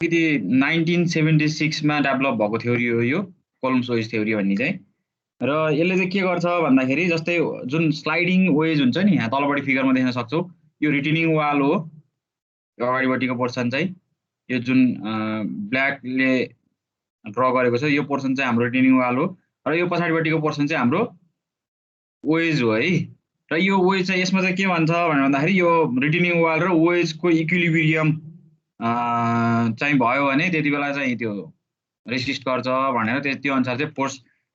अलिकति 1976 मा डेभलप भएको थ्योरी हो यो कोलम्स वेज थ्योरी भन्ने चाहिँ। र यसले चाहिँ के गर्छ भन्दाखेरि जस्तै जुन स्लाइडिङ वेज हुन्छ नि, यहाँ तलपट्टि फिगरमा देख्न सक्छौ, यो रिटर्निङ वाल हो, अगाडिपट्टिको पोर्सन चाहिँ यो जुन ब्ल्याकले ड्र गरेको छ यो पोर्सन चाहिँ हाम्रो रिटर्निङ वाल हो, र यो पछाडिपट्टिको पोर्सन चाहिँ हाम्रो वेज हो है। र यो वेज चाहिँ यसमा चाहिँ के भन्छ भनेर भन्दाखेरि यो रिटर्निङ वाल र वेजको इक्विलिब्रियम चाहिँ भयो भने त्यति बेला चाहिँ त्यो रेसिस्ट गर्छ भनेर त्यो अनुसार चाहिँ फोर्स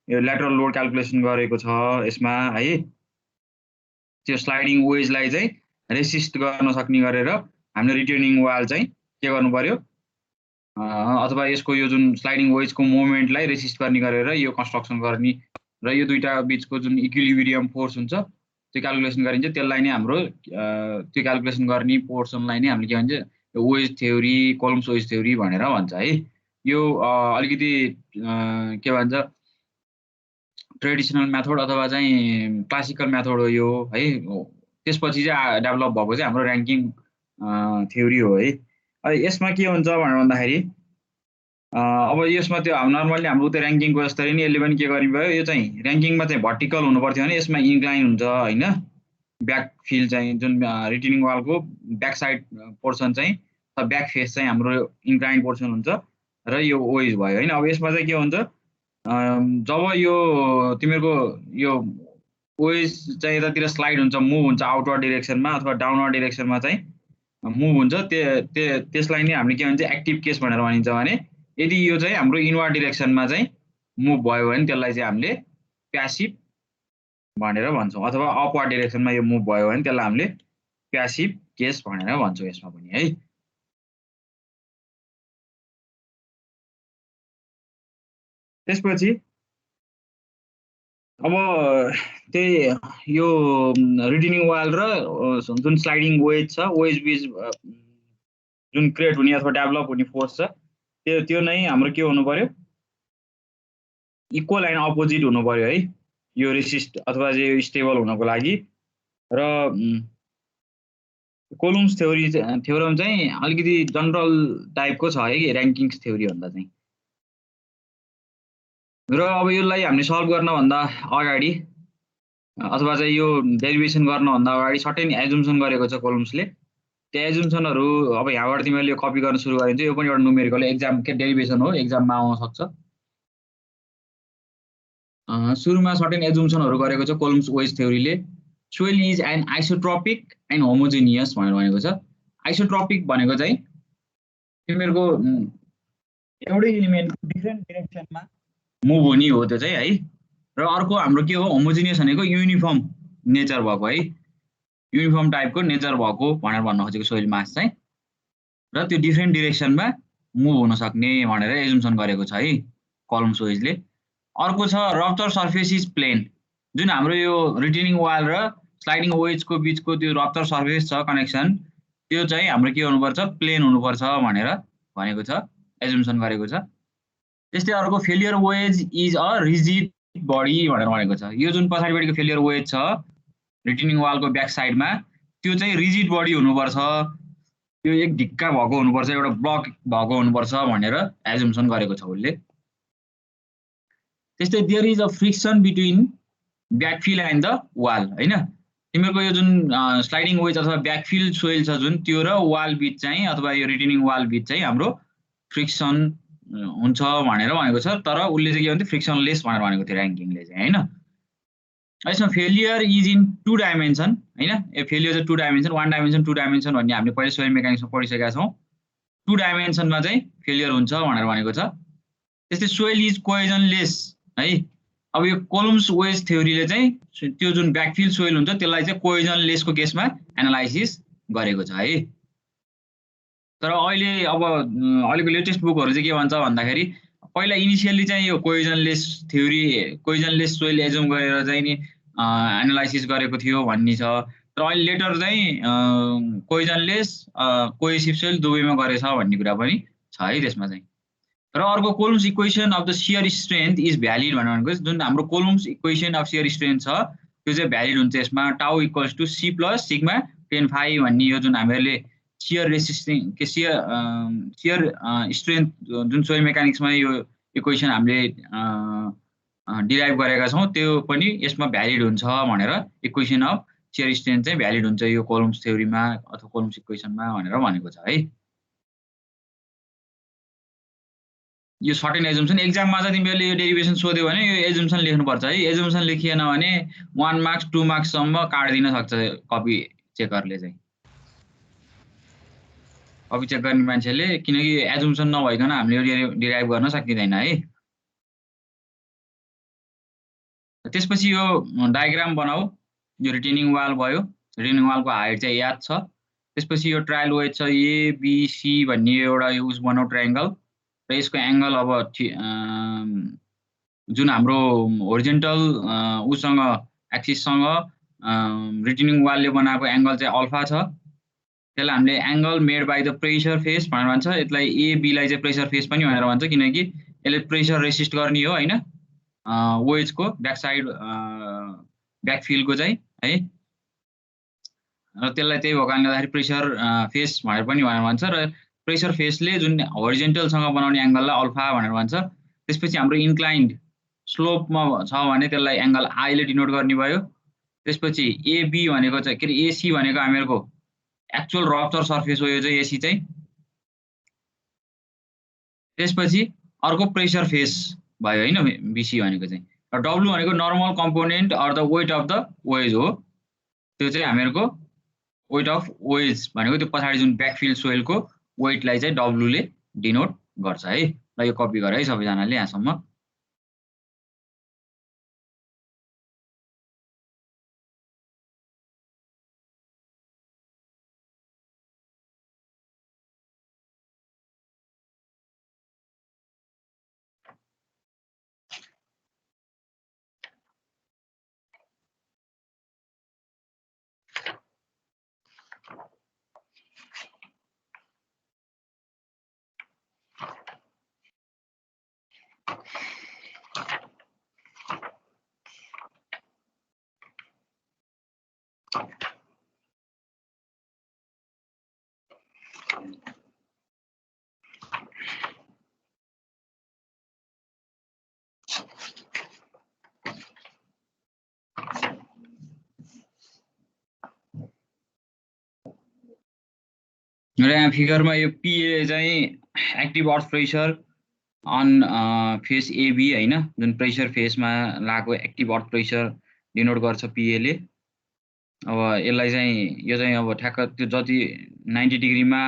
यो ल्याटरल लोड क्याल्कुलेसन गरेको छ यसमा है। त्यो स्लाइडिङ वेजलाई चाहिँ रेसिस्ट गर्न सक्ने गरेर हामीले रिटर्निङ वाल चाहिँ के गर्नु पर्यो, अथवा यसको यो जुन स्लाइडिङ वेजको मोमेन्टलाई रेसिस्ट गर्ने गरेर यो कन्स्ट्रक्सन गर्ने र यो दुईटा बीचको जुन इक्विलिब्रियम फोर्स हुन्छ त्यो क्याल्कुलेसन गरिन्छ। त्यसलाई नै हाम्रो त्यो क्याल्कुलेसन गर्ने पोर्सनलाई नै हामीले के भन्छ wedge theory, Coulomb's wedge theory भनेर भन्छ है। यो अलिकति के भन्छ ट्रेडिसनल मेथड अथवा चाहिँ क्लासिकल मेथड हो यो है। त्यसपछि चाहिँ डेभलप भएको चाहिँ हाम्रो र्याङ्किङ थ्योरी हो है। यसमा के हुन्छ भनेर भन्दाखेरि अब यसमा त्यो नर्मल्ली हाम्रो त्यो र्याङ्किङको जस्तै नि यसले पनि के गर्ने भयो, यो चाहिँ र्याङ्किङमा चाहिँ भर्टिकल हुनु पर्थ्यो भने यसमा इन्क्लाइन हुन्छ हैन। ब्याक फिल चाहिँ जुन रिटर्निङ वालको ब्याक साइड पोर्सन चाहिँ ब्याक फेस चाहिँ हाम्रो इन्क्लाइन पोर्सन हुन्छ र यो वेज भयो हैन। अब यसमा चाहिँ के हुन्छ, जब यो तिमीहरूको यो वेज चाहिँ यतातिर स्लाइड हुन्छ, मुभ हुन्छ आउटवर्ड डिरेक्सनमा अथवा डाउनवर्ड डिरेक्सनमा चाहिँ मुभ हुन्छ, त्यसलाई नै हामीले के भन्छ एक्टिभ केस भनेर भनिन्छ भने यदि यो चाहिँ हाम्रो इनवर्ड डिरेक्सनमा चाहिँ मुभ भयो भने त्यसलाई चाहिँ हामीले प्यासिभ भनेर भन्छौँ, अथवा अपवर्ड डिरेक्सनमा यो मुभ भयो भने त्यसलाई हामीले प्यासिभ केस भनेर भन्छौँ यसमा पनि है। त्यसपछि अब त्यही यो रिटर्निङ वाल र जुन स्लाइडिङ वेज छ, वेज बीच जुन क्रिएट हुने अथवा डेभलप हुने फोर्स छ त्यो नै हाम्रो के हुनु पर्यो, इक्वल एन्ड अपोजिट हुनु पर्यो है यो रेसिस्ट अथवा यो स्टेबल हुनको लागि। र कोलम्स थ्योरम चाहिँ अलिकति जनरल टाइपको छ है र्याङ्किङ्स थ्योरी भन्दा चाहिँ। र अब यसलाई हामीले सल्भ गर्नभन्दा अगाडि अथवा चाहिँ यो डेरिभेसन गर्नभन्दा अगाडि सर्टेन एजुम्सन गरेको छ कोलम्सले। त्यो एजुम्सनहरू अब यहाँबाट तिमीहरूले यो कपी गर्न सुरु गरिन्छ, यो पनि एउटा न्युमेरिकल एक्जाम के डेरिभेसन हो, एक्जाममा आउन सक्छ। सुरुमा सर्टेन एजुम्सनहरू गरेको छ कोलम्स वेज थ्योरीले। Soil is an isotropic and homogeneous भनेर भनेको छ। आइसोट्रोपिक भनेको चाहिँ तिमीहरूको एउटै एलिमेन्ट डिफ्रेन्ट डिरेक्सनमा मुभ हुने हो त्यो चाहिँ है। र अर्को हाम्रो के हो, होमोजिनियस भनेको युनिफर्म नेचर भएको है, युनिफर्म टाइपको नेचर भएको भनेर भन्न खोजेको सोइल मास चाहिँ, र त्यो डिफ्रेन्ट डिरेक्सनमा मुभ हुन सक्ने भनेर एजुम्सन गरेको छ है कोलम्स वेजले। अर्को छ रप्चर सर्फेस इज प्लेन, जुन हाम्रो यो रिटर्निङ वाल र स्लाइडिङ वेजको बिचको त्यो रप्चर सर्फेस छ कनेक्सन, त्यो चाहिँ हाम्रो के हुनुपर्छ, प्लेन हुनुपर्छ भनेर भनेको छ, एजुम्सन गरेको छ। त्यस्तै अर्को failure wedge is a rigid body भनेर भनेको छ। यो जुन पछाडिपट्टिको फेलियर वेज छ रिटर्निङ वालको ब्याक साइडमा, त्यो चाहिँ रिजिड बडी हुनुपर्छ, त्यो एक ढिक्का भएको हुनुपर्छ, एउटा ब्लक भएको हुनुपर्छ भनेर एजुम्सन गरेको छ उसले। त्यस्तै there is a friction between backfill and the wall हैन। तिमीहरूको यो जुन स्लाइडिङ वेज अथवा ब्याकफिल सोइल छ जुन, त्यो र वाल बिच चाहिँ अथवा यो रिटर्निङ वाल बिच चाहिँ हाम्रो फ्रिक्सन हुन्छ भनेर भनेको छ। तर उसले चाहिँ के भन्थ्यो, फ्रिक्सनलेस भनेर भनेको थियो र्याङ्किङले चाहिँ हैन। यसमा फेलियर इज इन 2 डाइमेन्सन हैन। ए फेलियर चाहिँ 2 डाइमेन्सन, 1 डाइमेन्सन 2 डाइमेन्सन भन्ने हामीले पहिले सोइल मेकानिक्समा पढिसकेका छौँ। 2 डाइमेन्सनमा चाहिँ फेलियर हुन्छ भनेर भनेको छ। त्यस्तै सोइल इज कोहेजनलेस है। अब यो कोलम्स वेज थ्योरीले चाहिँ त्यो जुन ब्याकफिल सोइल हुन्छ त्यसलाई चाहिँ कोहेजनलेसको केसमा एनालाइसिस गरेको छ है। तर अहिले अब अहिलेको लेटेस्ट बुकहरू चाहिँ के भन्छ भन्दाखेरि पहिला इनिसियली चाहिँ यो कोहेजनलेस थ्योरी, कोहेजनलेस सोइल एजुम गरेर चाहिँ नि एनालाइसिस गरेको थियो भन्ने छ। तर अहिले लेटर चाहिँ कोहेजनलेस कोहेसिभ सोइल दुवैमा गरेछ भन्ने कुरा पनि छ है त्यसमा चाहिँ। र अर्को Coulomb's equation of the shear strength is valid भनेको जुन हाम्रो Coulomb's equation of shear strength छ त्यो चाहिँ भ्यालिड हुन्छ। यसमा tau equals to c plus sigma 10 phi भन्ने यो जुन हामीहरूले शियर रेसिस्टिङ के शियर स्ट्रेन्थ जुन सोइल मेकानिक्समा यो इक्वेसन हामीले डिराइभ गरेका छौँ त्यो पनि यसमा भ्यालिड हुन्छ भनेर इक्वेसन अफ शियर स्ट्रेन्थ चाहिँ भ्यालिड हुन्छ यो कोलम्स थ्योरीमा अथवा कोलम्स इक्वेसनमा भनेर भनेको छ है। यो सर्टेन एजुम्सन एक्जाममा चाहिँ तिमीहरूले यो डेरिभेसन सोध्यो भने यो एजुम्सन लेख्नुपर्छ है। एजुम्सन लेखिएन भने 1 मार्क्स 2 मार्क्ससम्म काट्दिन सक्छ कपी चेकरले चाहिँ। कपी चेक गर्ने मान्छेले, किनकि एजुम्सन नभइकन हामीले यो डिराइभ गर्न सकिँदैन है। त्यसपछि यो डायग्राम बनाऊ। यो रिटेनिङ वाल भयो, रिटेनिङ वालको हाइट चाहिँ याद छ। त्यसपछि यो ट्रायल वेज छ एबिसी भन्ने एउटा युज बनाऊ ट्रायङ्गल, र यसको एङ्गल अब जुन हाम्रो होरिजेन्टल उसँग एक्सिससँग रिटेनिङ वालले बनाएको एङ्गल चाहिँ अल्फा छ। त्यसलाई हामीले angle made by the pressure face भनेर भन्छ। यसलाई एबीलाई चाहिँ प्रेसर फेस पनि भनेर भन्छ, किनकि यसले प्रेसर रेसिस्ट गर्ने हो होइन वेजको ब्याक साइड ब्याकफिल्डको चाहिँ है। र त्यसलाई त्यही भएको कारणले गर्दाखेरि प्रेसर फेस भनेर पनि भन्छ, र प्रेसर फेसले जुन होरिजेन्टलसँग बनाउने एङ्गललाई अल्फा भनेर भन्छ। त्यसपछि हाम्रो इन्क्लाइन्ड स्लोपमा छ भने त्यसलाई एङ्गल आईले डिनोट गर्ने भयो। त्यसपछि एबी भनेको चाहिँ के अरे एसी भनेको हामीहरूको एक्चुअल रप्चर सर्फेस हो यो चाहिँ एसी चाहिँ। त्यसपछि अर्को प्रेसर फेस भयो होइन बीसी भनेको चाहिँ। र डब्लु भनेको normal component or the weight of the wedge हो। त्यो चाहिँ हामीहरूको वेट अफ वेज भनेको त्यो पछाडि जुन ब्याकफिल्ड सोइलको वेटलाई चाहिँ डब्लुले डिनोट गर्छ है। र यो कपी गर है सबैजनाले यहाँसम्म। र यहाँ फिगरमा यो पिए चाहिँ active earth pressure on face AB होइन, जुन प्रेसर फेसमा लागेको एक्टिभ अर्थ प्रेसर डिनोट गर्छ पिएले। अब यसलाई चाहिँ यो चाहिँ अब ठ्याक्क त्यो जति 90 डिग्रीमा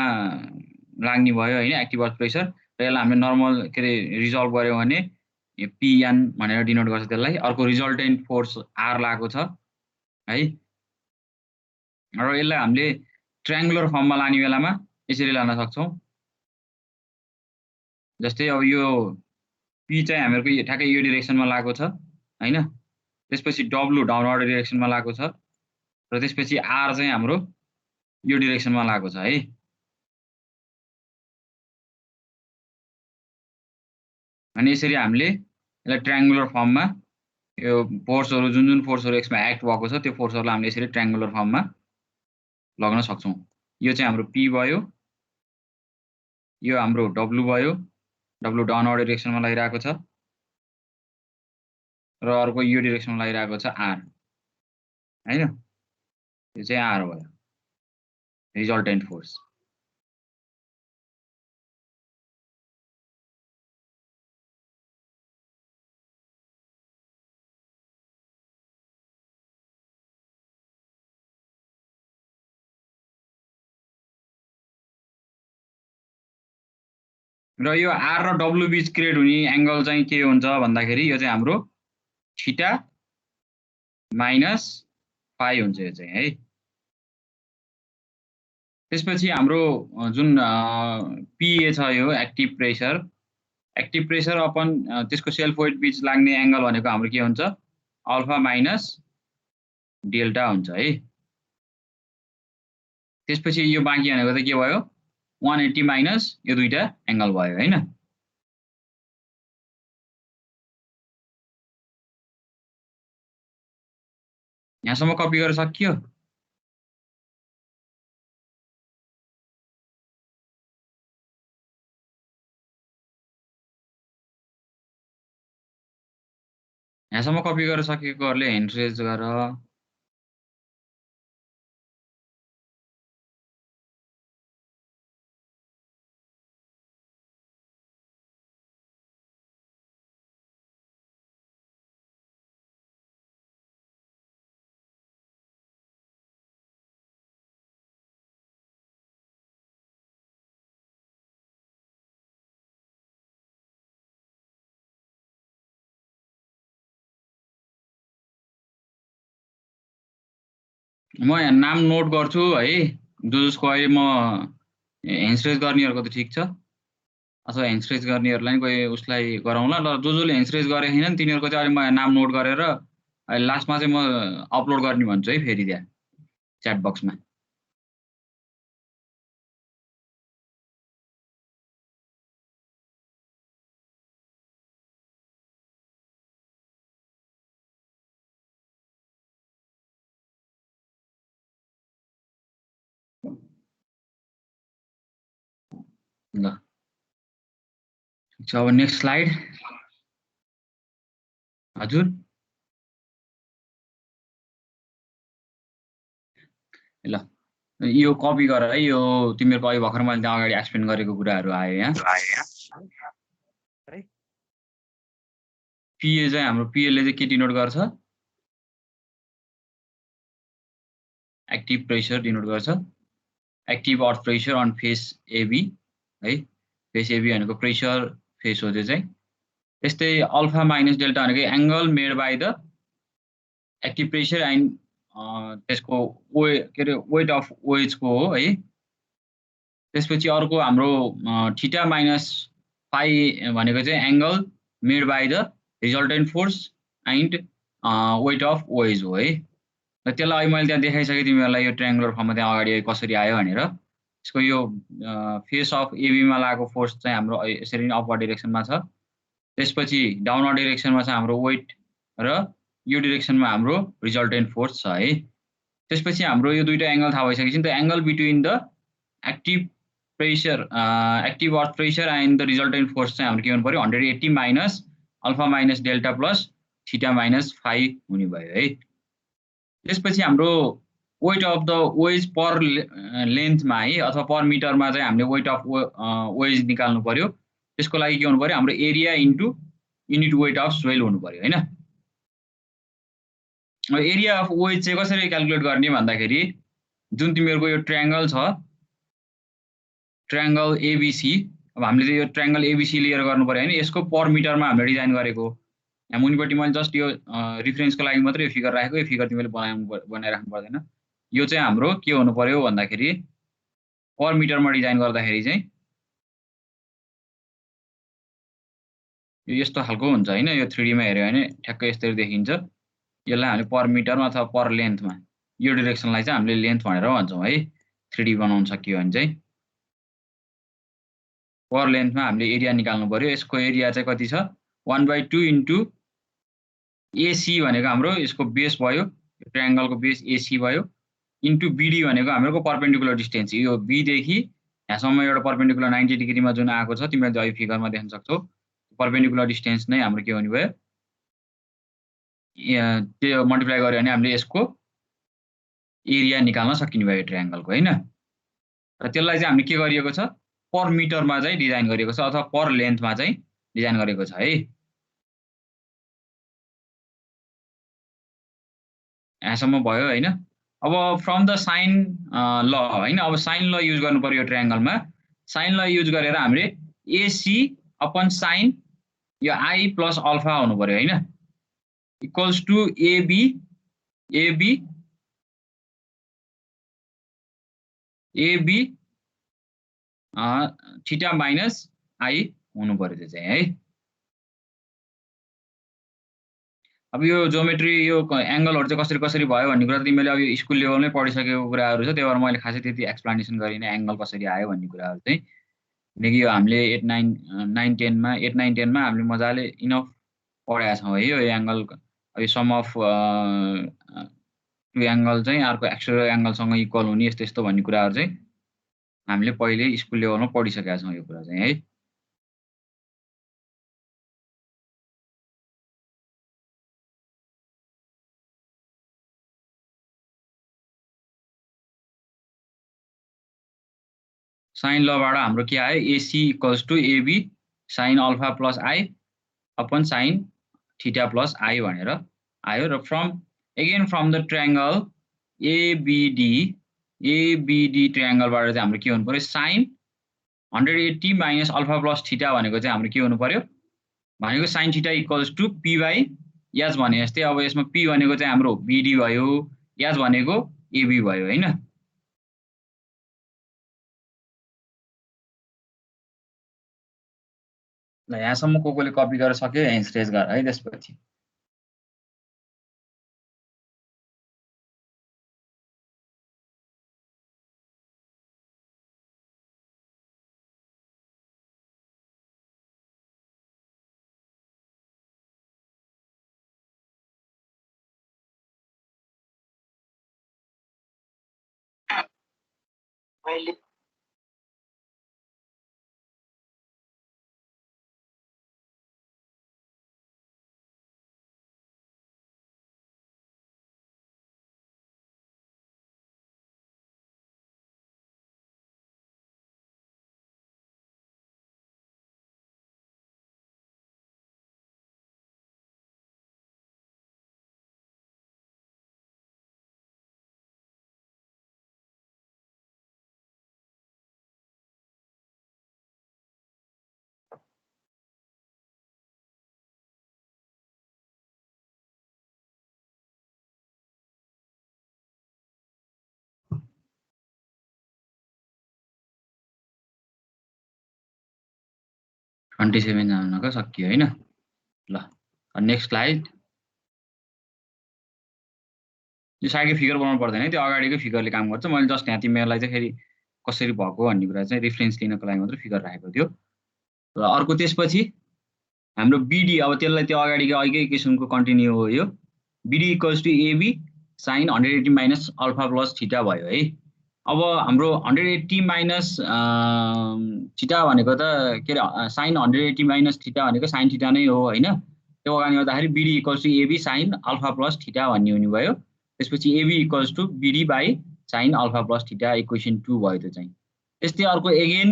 लाग्ने भयो होइन एक्टिभ अर्थ प्रेसर, र यसलाई हामीले नर्मल के अरे रिजल्भ गऱ्यौँ भने पिएन भनेर डिनोट गर्छ त्यसलाई। अर्को रिजल्टेन्ट फोर्स आर लागेको छ है। र यसलाई हामीले ट्रायङ्गुलर फर्ममा लाने बेलामा यसरी लान सक्छौँ। जस्तै अब यो पी चाहिँ हामीहरूको ठ्याक्कै यो डिरेक्सनमा लागेको छ होइन। त्यसपछि डब्लु डाउनवर्ड डिरेक्सनमा लागेको छ, र त्यसपछि आर चाहिँ हाम्रो यो डिरेक्सनमा लागेको छ है। अनि यसरी हामीले यसलाई ट्रायङ्गुलर फर्ममा यो फोर्सहरू जुन फोर्सहरू एक्समा एक्ट भएको छ त्यो फोर्सहरूलाई हामीले यसरी ट्रायङ्गुलर फर्ममा लग्न सक्छौँ। यो चाहिँ हाम्रो पी भयो, यो हाम्रो डब्लु भयो, डब्लु डाउनवर्ड डिरेक्सनमा लागिरहेको छ, र अर्को यो डिरेक्सनमा लागिरहेको छ आर होइन। यो चाहिँ आर भयो रिजल्टेन्ट फोर्स। र यो आर र डब्लु बीच क्रिएट हुने एङ्गल चाहिँ के हुन्छ भन्दाखेरि यो चाहिँ हाम्रो थीटा माइनस फाइ हुन्छ यो चाहिँ है। त्यसपछि हाम्रो जुन पिए छ यो एक्टिभ प्रेसर अपन त्यसको सेल्फ वेट बीच लाग्ने एङ्गल भनेको हाम्रो के हुन्छ अल्फा माइनस डेल्टा हुन्छ है। त्यसपछि यो बाँकी भनेको त के भयो 180 माइनस यो दुईटा एङ्गल भयो होइन। यहाँसम्म कपी गरेर सकियो। यहाँसम्म कपी गरेर सकेकोहरूले ह्यान्ड रेज गर। म यहाँ नाम नोट गर्छु है, जसको अहिले म ह्यान्ड रेज गर्नेहरूको त ठिक छ, अथवा ह्यान्ड रेज गर्नेहरूलाई नि कोही उसलाई गराउँला। ल जसले ह्यान्ड रेज गरेको छैन नि तिनीहरूको चाहिँ अहिले म नाम नोट गरेर लास्टमा चाहिँ म अपलोड गर्ने भन्छु है फेरि त्यहाँ च्याट बक्समा। ल अब नेक्स्ट स्लाइड। हजुर ल यो कपी गर है, यो तिमीहरूको अहिले भर्खर मैले त्यहाँ अगाडि एक्सप्लेन गरेको कुराहरू आयो यहाँ। पिए चाहिँ हाम्रो पिएले चाहिँ के डिनोट गर्छ, एक्टिभ प्रेसर डिनोट गर्छ, active earth pressure on face AB है, फेस एबी भनेको प्रेसर फेस हो त्यो चाहिँ। त्यस्तै अल्फा माइनस डेल्टा भनेको angle made by the active pressure and त्यसको के अरे वेट अफ वेजको हो है। त्यसपछि अर्को हाम्रो थीटा माइनस पाई भनेको चाहिँ angle made by the resultant force and weight of wedge हो है। र त्यसलाई अहिले मैले त्यहाँ देखाइसकेँ तिमीहरूलाई यो ट्रायङ्गुलर फर्ममा त्यहाँ अगाडि कसरी आयो भनेर। यसको यो फेस अफ एबीमा लागेको फोर्स चाहिँ हाम्रो यसरी नै अपवर्ड डिरेक्सनमा छ। त्यसपछि डाउनवर्ड डिरेक्सनमा छ हाम्रो वेट र यो डिरेक्सनमा हाम्रो रिजल्टेन्ट फोर्स छ है। त्यसपछि हाम्रो यो दुईटा एङ्गल थाहा भइसकेपछि त angle between the active pressure active earth pressure and the resultant force चाहिँ हाम्रो के हुनु पऱ्यो 180 minus alpha minus delta plus theta minus phi हुने भयो है। त्यसपछि हाम्रो weight of the wedge per लेन्थमा है अथवा पर मिटरमा चाहिँ हामीले वेट अफ वेज निकाल्नु पर्यो। त्यसको लागि के हुनु पर्यो, हाम्रो area into unit weight of soil हुनु पर्यो होइन। एरिया अफ वेज चाहिँ कसरी क्यालकुलेट गर्ने भन्दाखेरि जुन तिमीहरूको यो ट्रायङ्गल छ, ट्रायङ्गल एबिसी, अब हामीले यो ट्रायङ्गल एबिसी लिएर गर्नु पर्यो होइन। यसको पर मिटरमा हामीले डिजाइन गरेको। यहाँ मुनिपट्टि मैले जस्ट यो रिफरेन्सको लागि मात्रै यो फिगर राखेको, यो फिगर तिमीले बनाइराख्नु पर्दैन। यो चाहिँ हाम्रो के हुनु पर्यो भन्दाखेरि पर मिटरमा डिजाइन गर्दाखेरि चाहिँ यो यस्तो खालको हुन्छ होइन। यो 3D मा हेऱ्यो भने ठ्याक्कै यस्तरी देखिन्छ। यसलाई हामीले पर मिटरमा अथवा पर लेन्थमा, यो डिरेक्सनलाई चाहिँ हामीले लेन्थ भनेर भन्छौँ है। 3D बनाउन सकियो भने चाहिँ पर लेन्थमा हामीले एरिया निकाल्नु पर्यो। यसको एरिया चाहिँ कति छ, 1/2 इन्टु एसी भनेको हाम्रो यसको बेस भयो, ट्रायङ्गलको बेस एसी भयो, इन्टु बिडी भनेको हाम्रो पर्पेन्डिकुलर डिस्टेन्स। यो बीदेखि यहाँसम्म एउटा पर्पेन्डिकुलर 90 डिग्रीमा जुन आएको छ, तिमीले अहिले फिगरमा देख्न सक्छौ। पर्पेन्डिकुलर डिस्टेन्स नै हाम्रो के हुने भयो, त्यो मल्टिप्लाई गर्यो भने हामीले यसको एरिया निकाल्न सकिने भयो ट्रायङ्गलको होइन। र त्यसलाई चाहिँ हामीले के गरिएको छ, पर मिटरमा चाहिँ डिजाइन गरिएको छ अथवा पर लेन्थमा चाहिँ डिजाइन गरेको छ है। यहाँसम्म भयो होइन। अब फ्रम द साइन ल होइन, अब साइन ल युज गर्नु पर्यो ट्रायङ्गलमा। साइन ल युज गरेर हामीले एसी अपन साइन यो आई प्लस अल्फा हुनु पर्यो होइन, equals to AB AB AB theta minus I हुनु पर्यो त्यो चाहिँ है। अब यो जोमेट्री यो एङ्गलहरू चाहिँ कसरी कसरी भयो भन्ने कुरा तिमीले अब यो स्कुल लेभलमै पढिसकेको कुराहरू छ, त्यही भएर मैले खासै त्यति एक्सप्लेनेसन गरिनँ एङ्गल कसरी आयो भन्ने कुराहरू चाहिँ। किनकि यो हामीले 8, 9, 10मा 8, 9, 10मा हामीले मजाले इनफ पढाएका छौँ है। यो एङ्गल यो सम अफ टु एङ्गल चाहिँ अर्को एक्सट्रा एङ्गलसँग इक्वल हुने यस्तो यस्तो भन्ने कुराहरू चाहिँ हामीले पहिले स्कुल लेभलमा पढिसकेका छौँ यो कुरा चाहिँ है। साइन लबाट हाम्रो के आयो AC = AB sin alpha plus I upon sin theta plus I भनेर आयो र फ्रम द ट्रायंगल ABD ट्रायंगलबाट चाहिँ हाम्रो के हुनु पर्यो sin 180 minus alpha plus theta भनेको चाहिँ हाम्रो के हुनु पर्यो भनेको sin थीटा = P/H भने जस्तै अब यसमा P भनेको चाहिँ हाम्रो BD भयो H भनेको AB भयो हैन ल यहाँसम्म कोले कपी गरेर सक्यो यहाँ स्ट्रेच गर है त्यसपछि मैले 27 जानको सकियो हैन ल नेक्स्ट स्लाइड यो साइडको फिगर बनाउनु पर्दैन है त्यो अगाडिको फिगरले काम गर्छ मैले जस्ट यहाँ तिमीहरुलाई चाहिँ फेरि कसरी भएको भन्ने कुरा चाहिँ रेफरेन्स लिनको लागि मात्र फिगर राखेको थियो र अर्को त्यसपछि हाम्रो BD अब त्यसलाई त्यो अगाडिको अघिकै इक्वेसनको कन्टिन्यु हो यो BD = AB sin 180 minus alpha plus theta भयो है अब हाम्रो 180 माइनस थीटा भनेको त के रे sin 180 माइनस थीटा भनेको sin थीटा नै हो हैन त्यो कारणले गर्दाखेरि BD = AB sin alpha plus theta भन्ने हुने भयो त्यसपछि AB = BD by sin alpha plus theta equation 2 भयो त्यो चाहिँ त्यस्तै अर्को again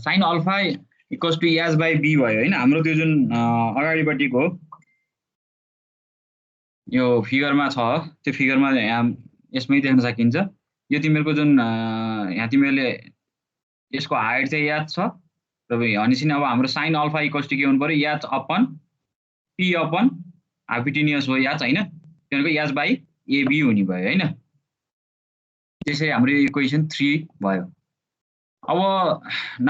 sin alpha = H by B भयो हैन हाम्रो त्यो जुन अगाडिपट्टिको यो फिगरमा छ त्यो फिगरमा यहाँ यसमै देख्न सकिन्छ यो तिमीहरुको जुन यहाँ तिमीहरुले यसको हाइट चाहिँ याद छ र भनेपछि अब हाम्रो sin अल्फा = के हुनु पर्यो H upon P upon hypotenuse हो H हैन त्यसको H by AB हुने भयो हैन त्यसै हाम्रो इक्वेसन 3 भयो अब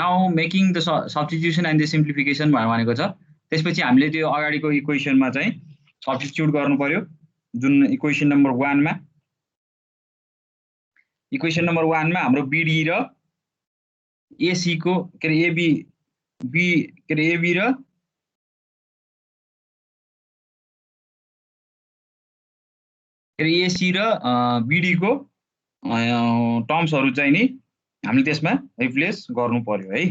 now making the substitution and the simplification भनेको छ त्यसपछि हामीले त्यो अगाडिको इक्वेसनमा चाहिँ सब्स्टिट्युट गर्नु पर्यो जुन इक्वेसन नम्बर 1 मा इक्वेसन नम्बर 1 मा हाम्रो BD र AC को के रे AB र AC र BD को टर्म्सहरु चाहिँ नि हामीले त्यसमा रिप्लेस गर्नु पर्यो है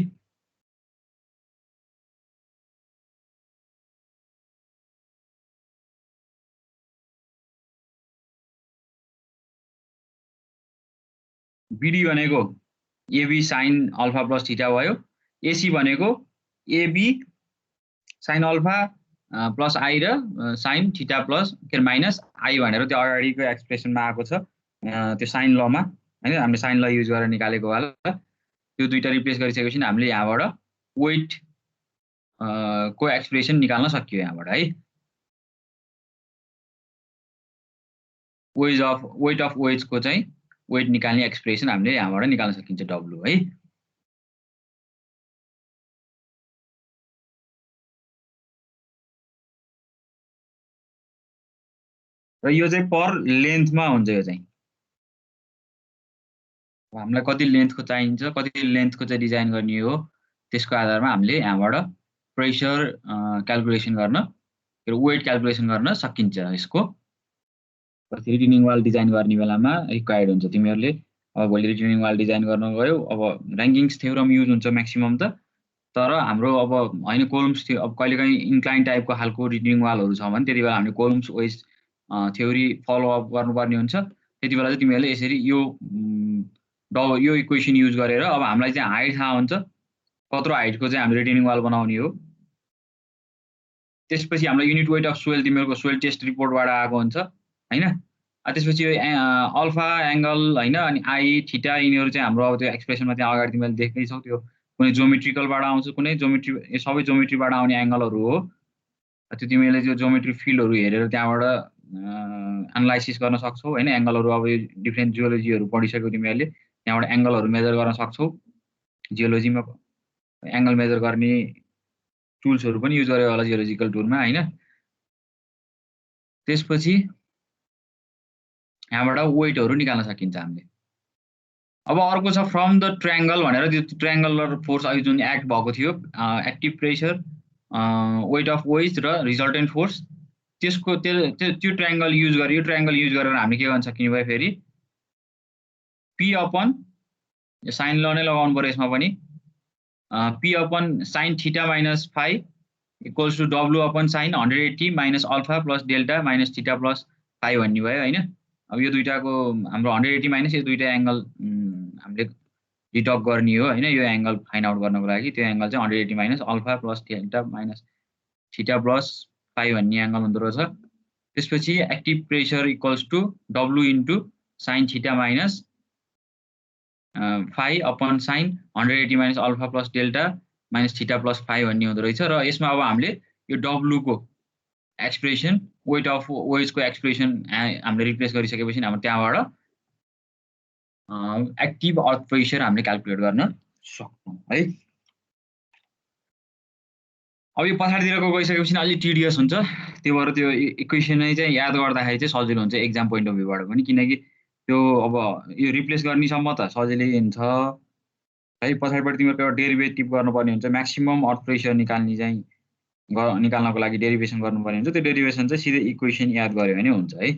BD भनेको AB sin alpha plus theta भयो AC भनेको AB sin alpha plus I र sin थीटा प्लस के माइनस I भनेर त्यो अगाडिको एक्सप्रेसनमा आएको छ त्यो साइन लमा हैन हामीले साइन ल युज गरेर निकालेको होला त्यो दुईटा रिप्लेस गरिसकेपछि हामीले यहाँबाट वेट को एक्सप्रेसन निकाल्न सकियो यहाँबाट है वेट अफ OH को चाहिँ वेट निकाल्ने एक्सप्रेसन हामीले यहाँबाट निकाल्न सकिन्छ W है र यो चाहिँ पर लेन्थमा हुन्छ यो चाहिँ हामीलाई कति लेन्थको चाहिन्छ कति लेन्थको चाहिँ डिजाइन गर्ने हो त्यसको आधारमा हामीले यहाँबाट प्रेसर क्याल्कुलेसन गर्न र वेट क्याल्कुलेसन गर्न सकिन्छ यसको रिटेनिङ वाल डिजाइन गर्ने बेलामा रिक्वायर्ड हुन्छ तिमीहरुले अब भोलि रिटेनिङ वाल डिजाइन गर्न गयो अब र्याङ्किङ्स थ्योरम युज हुन्छ म्याक्सिमम त तर हाम्रो अब हैन कोलम्स थियो अब कहिलेकाहीँ इन्क्लाइन टाइपको खालको रिटेनिङ वालहरु छ भने त्यतिबेला हामीले Coulomb's OH theory follow up गर्नुपर्ने हुन्छ त्यतिबेला चाहिँ तिमीहरुले यसरी यो यो इक्वेसन युज गरेर अब हामीलाई चाहिँ हाइट थाहा हुन्छ कत्रो हाइटको चाहिँ हामीले रिटेनिङ वाल बनाउने हो त्यसपछि हामीलाई युनिट वेट अफ सोइल तिमीहरूको सोइल टेस्ट रिपोर्टबाट आएको हुन्छ हैन त्यसपछि अल्फा एंगल हैन अनि आई थीटा यिनीहरु चाहिँ हाम्रो अब त्यो एक्सप्रेसनमा चाहिँ अगाडि तिमीले देख्दै छौ त्यो कुनै ज्योमेट्रिकलबाट आउँछ कुनै ज्योमेट्री सबै ज्योमेट्रीबाट आउने एंगलहरु हो त्यो तिमीले त्यो ज्योमेट्री फिल्डहरु हेरेर त्यहाँबाट एनालाइसिस गर्न सक्छौ हैन एंगलहरु अब डिफरेन्ट जियोलोजीहरु पढिसक्यौ तिमीहरूले त्यहाँबाट एंगलहरु मेजर गर्न सक्छौ जियोलोजीमा एंगल मेजर गर्ने टुल्सहरु पनि युज गर्यो होला जियोलोजिकल टुलमा हैन त्यसपछि यहाँबाट वेटहरु निकाल्न सकिन्छ हामीले अब अर्को छ फ्रम द ट्रायंगल भनेर त्यो ट्रायंगुलर फोर्स अहिले जुन एक्ट भएको थियो active pressure weight of wedge र रिजल्टेन्ट फोर्स त्यसको त्यो ट्रायंगल युज गरियो ट्रायंगल युज गरेर हामीले के गर्न सकिने भयो फेरि p अपन साइन ल नै लगाउनु पर्यो यसमा पनि p upon sin theta minus phi equals to w upon sin 180 minus alpha plus delta minus theta plus phi भन्ने भयो हैन अब यो दुईटाको हाम्रो 180 माइनस यो दुईटा एंगल हामीले डिडक्ट गर्ने हो हैन यो एंगल फाइन्ड आउट गर्नको लागि त्यो एंगल चाहिँ 180 minus alpha plus delta minus theta plus phi भन्ने एंगल हुँदो रहेछ त्यसपछि active pressure equals to w into sin theta minus phi upon sin 180 minus alpha plus delta minus theta plus phi भन्ने हुँदो रहेछ र यसमा अब हामीले यो w को एक्सप्रेसन वेट अफ वेज को एक्सप्रेसन हामीले रिप्लेस गरिसकेपछि हाम्रो त्यहाँबाट एक्टिभ अर्थ प्रेशर हामीले क्याल्कुलेट गर्न सक्छौं है अब यो पछाडीतिरको गइसकेपछि अलि टिडियस हुन्छ त्यो भएर त्यो इक्वेसन नै चाहिँ याद गर्दाखेरि चाहिँ सजिलो हुन्छ एक्जाम पोइन्ट अफ भ्यूबाट पनि किनकि त्यो अब यो रिप्लेस गर्नेसम्म त सजिलै हुन्छ है पछाडीबाट तिमीहरुको डेरिभेटिभ गर्नुपर्ने हुन्छ म्याक्सिमम अर्थ प्रेशर निकाल्ने चाहिँ निकाल्नको लागि डेरिभेसन गर्नुपर्ने हुन्छ त्यो डेरिभेसन चाहिँ सिधै इक्वेसन याद गर्यो भने हुन्छ है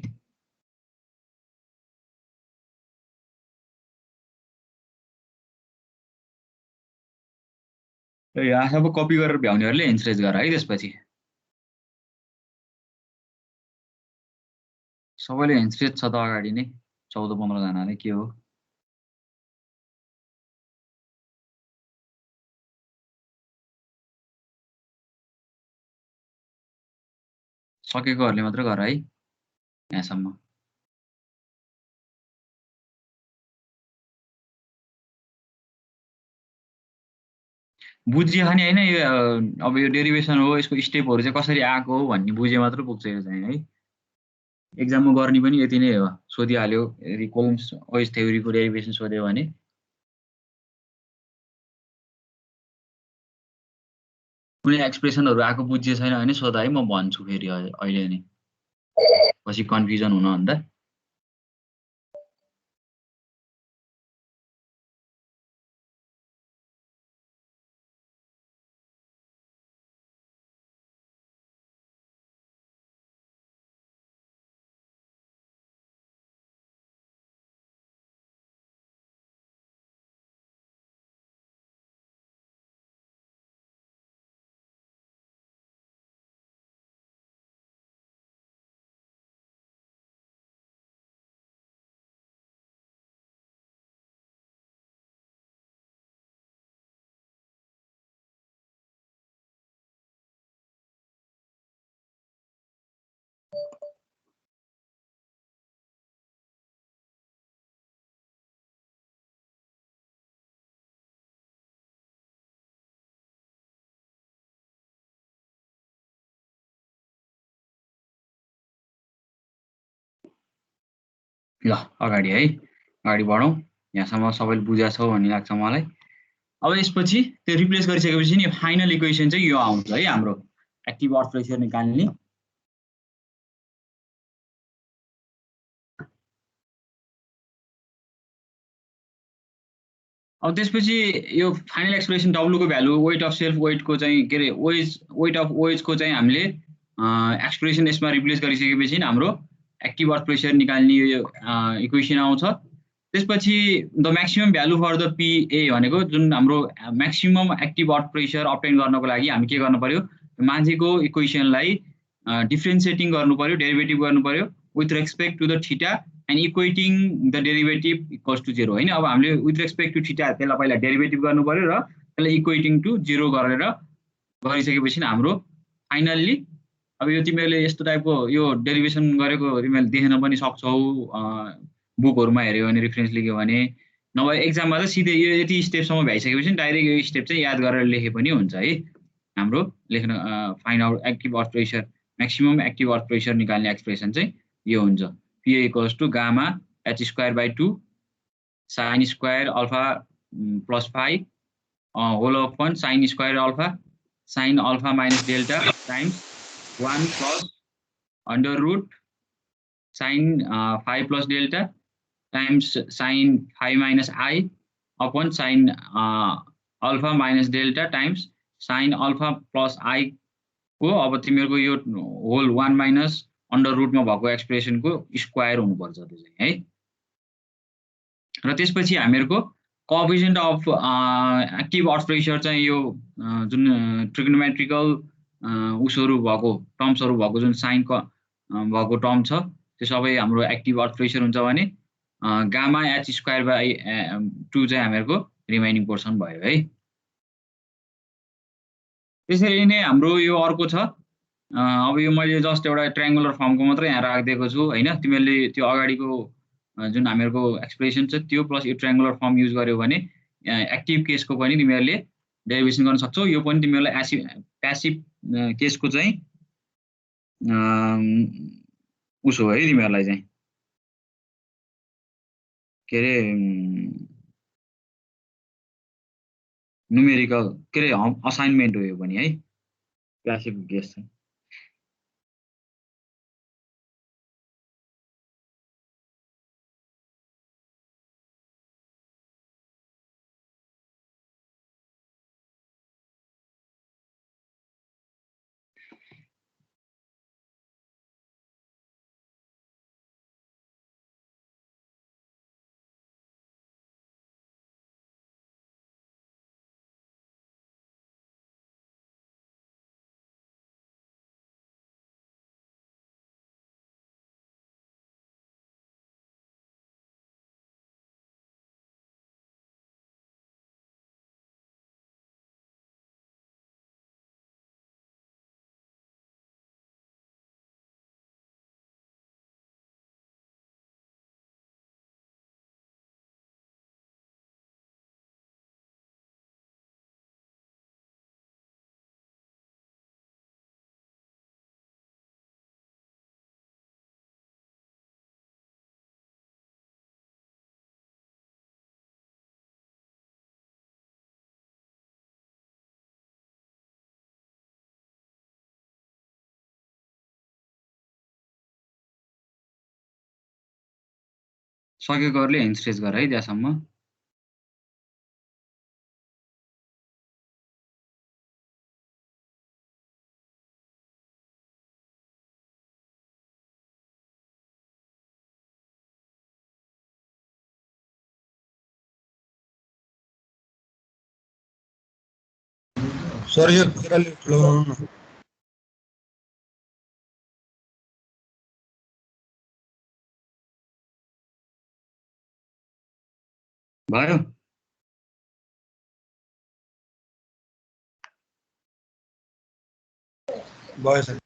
यहाँ सब कपी गरेर भ्याउनेहरुले एन्सरेज गर है त्यसपछि सबैले एन्सरेज छ त अगाडि नै 14-15 जनाले के हो सकेकोहरुले मात्र गर है यहाँसम्म बुझियो नि हैन यो अब यो डेरिभेसन हो यसको स्टेपहरु चाहिँ कसरी आएको हो भन्ने बुझे मात्र पुग्छ यो चाहिँ है एक्जाममा गर्ने पनि यति नै हो सोधिहाल्यो यदि कोलम्स वेज थ्योरीको डेरिभेसन सोध्यो भने कुनै एक्सप्रेसनहरु आएको बुझिए छैन भने सोधा है म भन्छु फेरि अहिले नै पछि कन्फ्युजन हुन भन्दा ल अगाडि है अगाडि बढौं यहाँसम्म सबैले बुझ्या छौ भन्ने लाग्छ मलाई अब यसपछि त्यो रिप्लेस गरिसकेपछि नि फाइनल इक्वेसन चाहिँ यो आउँछ है हाम्रो एक्टिभ अर्थ प्रेशर निकाल्ने अब त्यसपछि यो फाइनल एक्सप्रेसन w को value weight of self weight को चाहिँ के रे वेट अफ वेज को चाहिँ हामीले एक्सप्रेसन यसमा रिप्लेस गरिसकेपछि हाम्रो एक्टिभ अर्थ प्रेशर निकाल्ने यो इक्वेसन आउँछ त्यसपछि the maximum value for the PA भनेको जुन हाम्रो maximum active earth pressure obtain गर्नको लागि हामी के गर्नु पर्यो मान्छेको इक्वेसनलाई डिफरेन्शिएटिङ गर्नु पर्यो डेरिभेटिभ गर्नु पर्यो with respect to the theta and equating the derivative equals to 0 होइन। अब हामीले विथ रेस्पेक्ट टु थीटा त्यसलाई पहिला डेरिभेटिभ गर्नु पर्यो र त्यसलाई इक्वेटिङ टु 0 गरेर गरिसकेपछि हाम्रो फाइनल्ली अब यो तिमीहरूले यस्तो टाइपको यो डेरिभेसन गरेको तिमीहरूले देख्न पनि सक्छौ बुकहरुमा हेर्यो भने रेफरेन्स लिग्यो भने नभए एक्जाममा चाहिँ सिधै यो यति स्टेपसम्म भइसकेपछि डाइरेक्ट यो स्टेप चाहिँ याद गरेर लेखे पनि हुन्छ है। हाम्रो लेख्न find out active earth pressure maximum active earth pressure निकाल्ने एक्सप्रेसन चाहिँ यो हुन्छ P equals to gamma h²/2 sin square alpha plus 5 whole of 1 sin square alpha sin alpha minus delta times 1 plus under root sin 5 plus delta times sin 5 minus I upon sin alpha minus delta times sin alpha plus I को अब तिमीहरुको यो whole 1 minus under रूटमा भएको एक्सप्रेसनको square हुनुपर्छ त्यो चाहिँ है। र त्यसपछि हामीहरुको coefficient of active earth pressure चाहिँ यो जुन ट्रिग्नोमेट्रिकल उसहरु भएको टर्म्सहरु भएको जुन साइन भएको टर्म छ त्यो सबै हाम्रो एक्टिभ अर्थ प्रेसर हुन्छ भने गामा h²/2 चाहिँ हामीहरुको रिमेनिङ पोर्सन भयो है। त्यसरी नै हाम्रो यो अर्को छ अब यो मैले जस्ट एउटा ट्रायंगुलर फर्मको मात्र यहाँ राखिदिएको छु हैन। तिमीहरूले त्यो अगाडिको जुन हामीहरुको एक्सप्रेसन छ त्यो प्लस यो ट्रायंगुलर फर्म युज गर्यो भने एक्टिभ केसको पनि तिमीहरूले डेरिभेसन गर्न सक्छौ। यो पनि तिमीहरूलाई प्यासिभ केसको चाहिँ उसो है तिमीहरूलाई चाहिँ के रे न्युमेरिकल के रे असाइनमेन्ट हो यो पनि है प्यासिभ केस चाहिँ। सकेकोहरुले ह्यान्ड स्ट्रेच गर है त्यहाँसम्म। सर यो केराले लगाउनु न भयो भयो सर।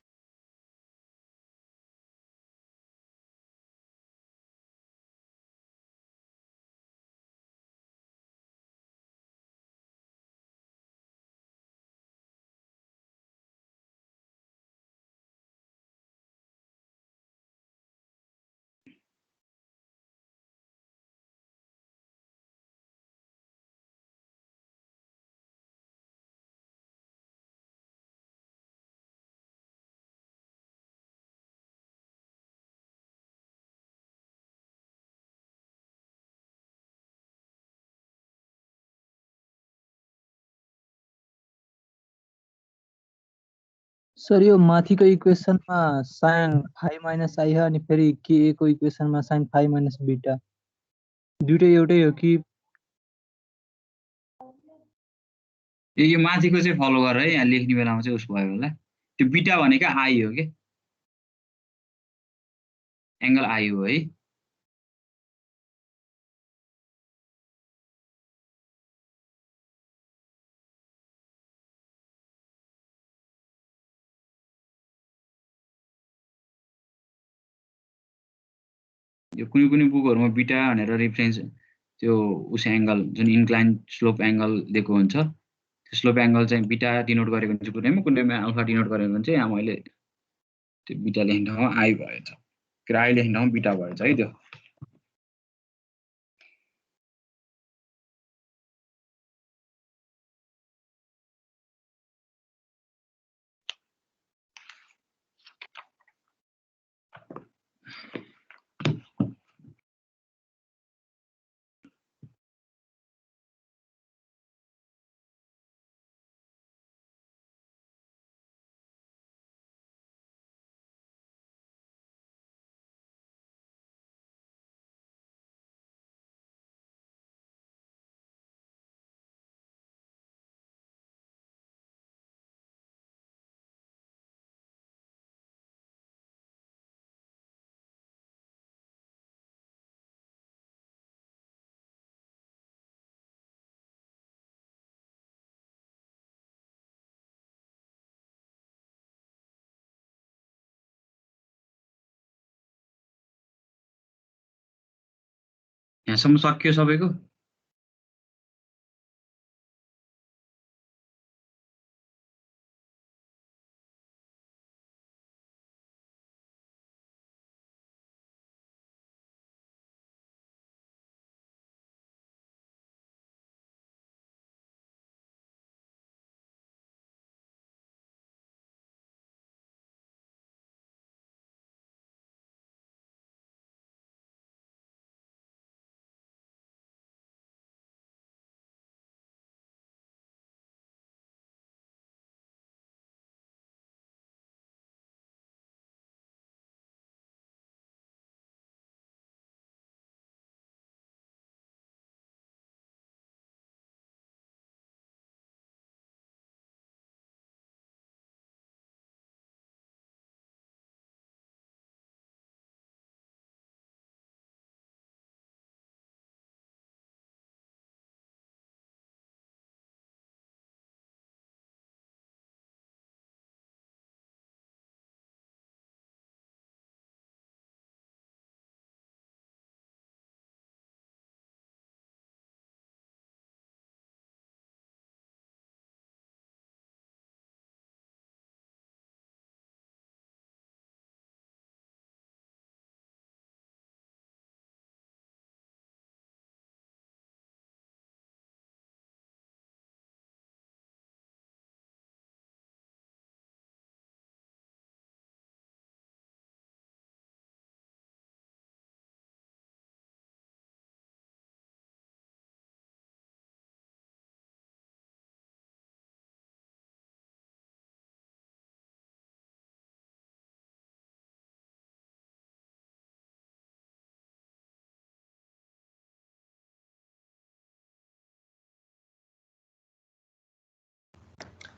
सर यो माथिको इक्वेसनमा sin phi minus I हो अनि फेरि के को इक्वेसनमा sin phi minus बीटा दुईटै एउटै हो कि यो माथिको चाहिँ फलो गर है। यहाँ लेख्ने बेलामा चाहिँ उस भयो होला त्यो बीटा भनेको I हो के एंगल I हो है। यो कुनै बुकहरुमा बीटा भनेर रेफरेन्स त्यो उस एंगल जुन इन्क्लाइन स्लोप एंगल दिएको हुन्छ त्यो स्लोप एंगल चाहिँ बीटा डिनोट गरेको हुन्छ कुनैमा अल्फा डिनोट गरेको हुन्छ यहाँ मैले त्यो बीटा लेख्ने ठाउँमा आई भएछ के आई लेख्ने ठाउँमा बीटा भएछ है त्यो यहाँसम्म सकियो सबैको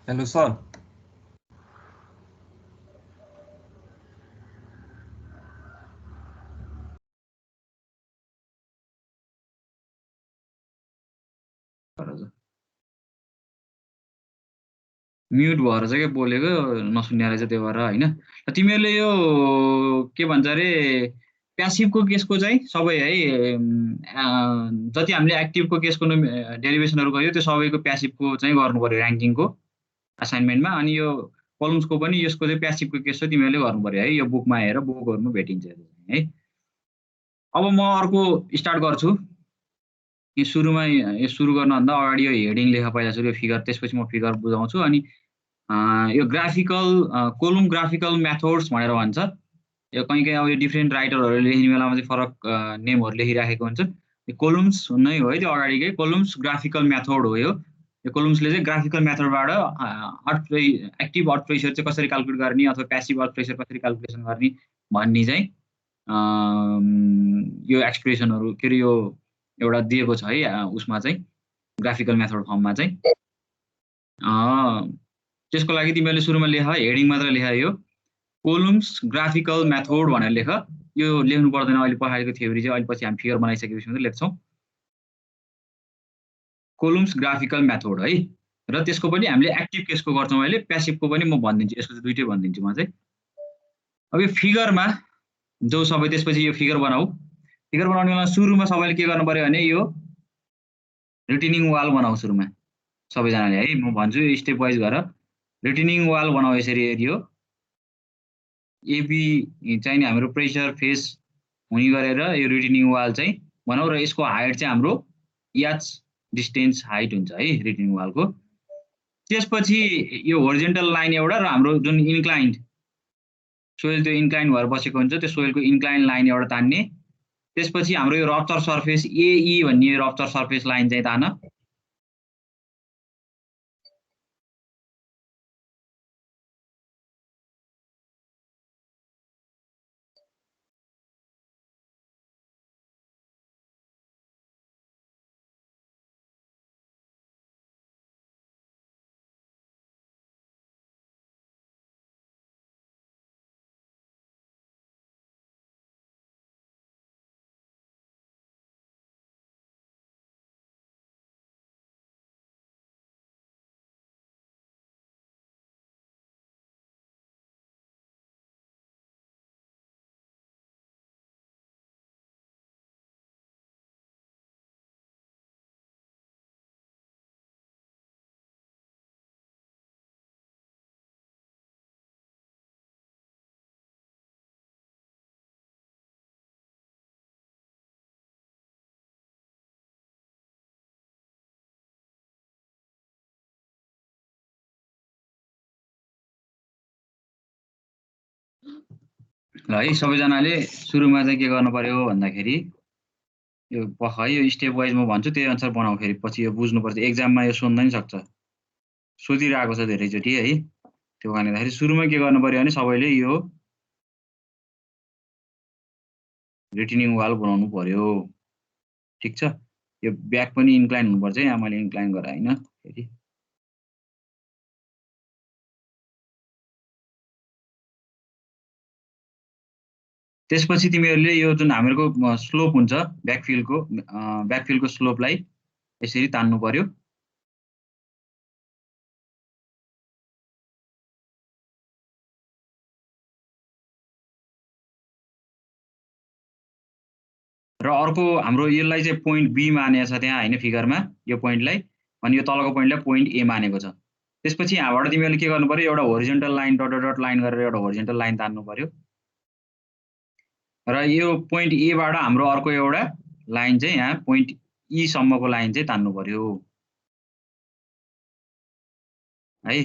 हेलो सर म्युट भएर चाहिँ के बोलेको नसुन्ने रहेछ त्यो भएर हैन तिमीहरूले यो के भन्छ रे प्यासिभको केसको चाहिँ सबै है जति हामीले एक्टिभको केसको डेरिभेसनहरु गर्यो त्यो सबैको प्यासिभको चाहिँ गर्नु पर्यो र्याङ्किङको असाइनमेन्टमा अनि यो कलम्सको पनि यसको चाहिँ प्यासिभको केस चाहिँ तिमीहरूले गर्नु पर्यो है यो बुकमा हेरेर बुकहरुमा भेटिन्छ है अब म अर्को स्टार्ट गर्छु यो सुरुमा यो सुरु गर्नभन्दा अगाडि यो हेडिङ लेख पहिला सुरु फिगर त्यसपछि म फिगर बुझाउँछु अनि यो ग्राफिकल कोलम ग्राफिकल मेथड्स भनेर भन्छ यो कहीँ अब यो डिफरेन्ट राइटरहरुले लेख्ने बेलामा चाहिँ फरक नेमहरु लेखिराखेको हुन्छ यो कोलम्स नै हो है त्यो अगाडिकै कोलम्स ग्राफिकल मेथड हो यो कोलम्सले चाहिँ ग्राफिकल मेथडबाट एक्टिभ अर्थ प्रेसर चाहिँ कसरी क्याल्कुलेट गर्ने अथवा प्यासिभ अर्थ प्रेसर कसरी क्याल्कुलेसन गर्ने भन्ने चाहिँ यो एक्सप्रेसनहरु के यो एउटा दिएको छ है उसमा चाहिँ ग्राफिकल मेथड फर्ममा चाहिँ त्यसको लागि तिमीले सुरुमा लेख हेडिङ मात्र लेख यो कोलम्स ग्राफिकल मेथड भनेर लेख यो लेख्नु पर्दैन अहिले पढाएको थ्योरी चाहिँ अहिले पछि हामी फिगर बनाइसकेपछि मात्र लेख्छौं कोलम्स ग्राफिकल मेथड है र त्यसको पनि हामीले एक्टिभ केसको गर्छौं अहिले प्यासिभको पनि म भनिदिन्छु यसको चाहिँ दुईटै भनिदिन्छु म चाहिँ अब यो फिगरमा जो सबै त्यसपछि यो फिगर बनाऊ फिगर बनाउने बेला सुरुमा सबैले के गर्नु पर्यो भने यो रिटेनिङ वाल बनाऊ सुरुमा सबैजनाले है। म भन्छु स्टेप वाइज गरेर रिटेनिङ वाल बनाऊ यसरी यो एबी चाहिँ नि हाम्रो प्रेसर फेस हुने गरेर यो रिटेनिङ वाल चाहिँ बनाऊ र यसको हाइट चाहिँ हाम्रो एच डिस्टेन्स हाइट हुन्छ है रिटेनिङ वालको। त्यसपछि यो होरिजेन्टल लाइन एउटा र हाम्रो जुन इन्क्लाइन्ड सोइल त्यो इन्क्लाइन भएर बसेको हुन्छ त्यो सोइलको इन्क्लाइन लाइन एउटा तान्ने। त्यसपछि हाम्रो यो रप्चर सर्फेस एई भन्ने रप्चर सर्फेस लाइन चाहिँ तान। ल है सबैजनाले सुरुमा चाहिँ के गर्नु पर्यो भन्दाखेरि यो पख है यो स्टेप वाइज म भन्छु त्यही अनुसार बनाऊ। फेरि पछि यो बुझ्नुपर्छ एक्जाममा यो सोध्न नि सक्छ सोधिरहेको छ धेरैचोटि है। त्यो कारणले गर्दाखेरि सुरुमा के गर्नु पर्यो भने सबैले यो रिटेनिङ वाल बनाउनु पर्यो ठिक छ। यो ब्याक पनि इन्क्लाइन हुनुपर्छ यहाँ मैले इन्क्लाइन गरे हैन फेरि। त्यसपछि तिमीहरूले यो जुन हाम्रो स्लोप हुन्छ ब्याकफिलको स्लोपलाई यसरी तान्नु पर्यो। र अर्को हाम्रो यसलाई चाहिँ पोइन्ट बी मानेको छ त्यहाँ हैन फिगरमा यो पोइन्टलाई, अनि यो तलको पोइन्टलाई पोइन्ट ए मानेको छ। त्यसपछि यहाँबाट तिमीहरूले के गर्नु पर्यो एउटा horizontal line dot dot line गरेर एउटा होरिजेन्टल लाइन तान्नु पर्यो र यो पोइन्ट ए बाट हाम्रो अर्को एउटा लाइन चाहिँ यहाँ पोइन्ट ई सम्मको लाइन चाहिँ तान्नु पर्यो है।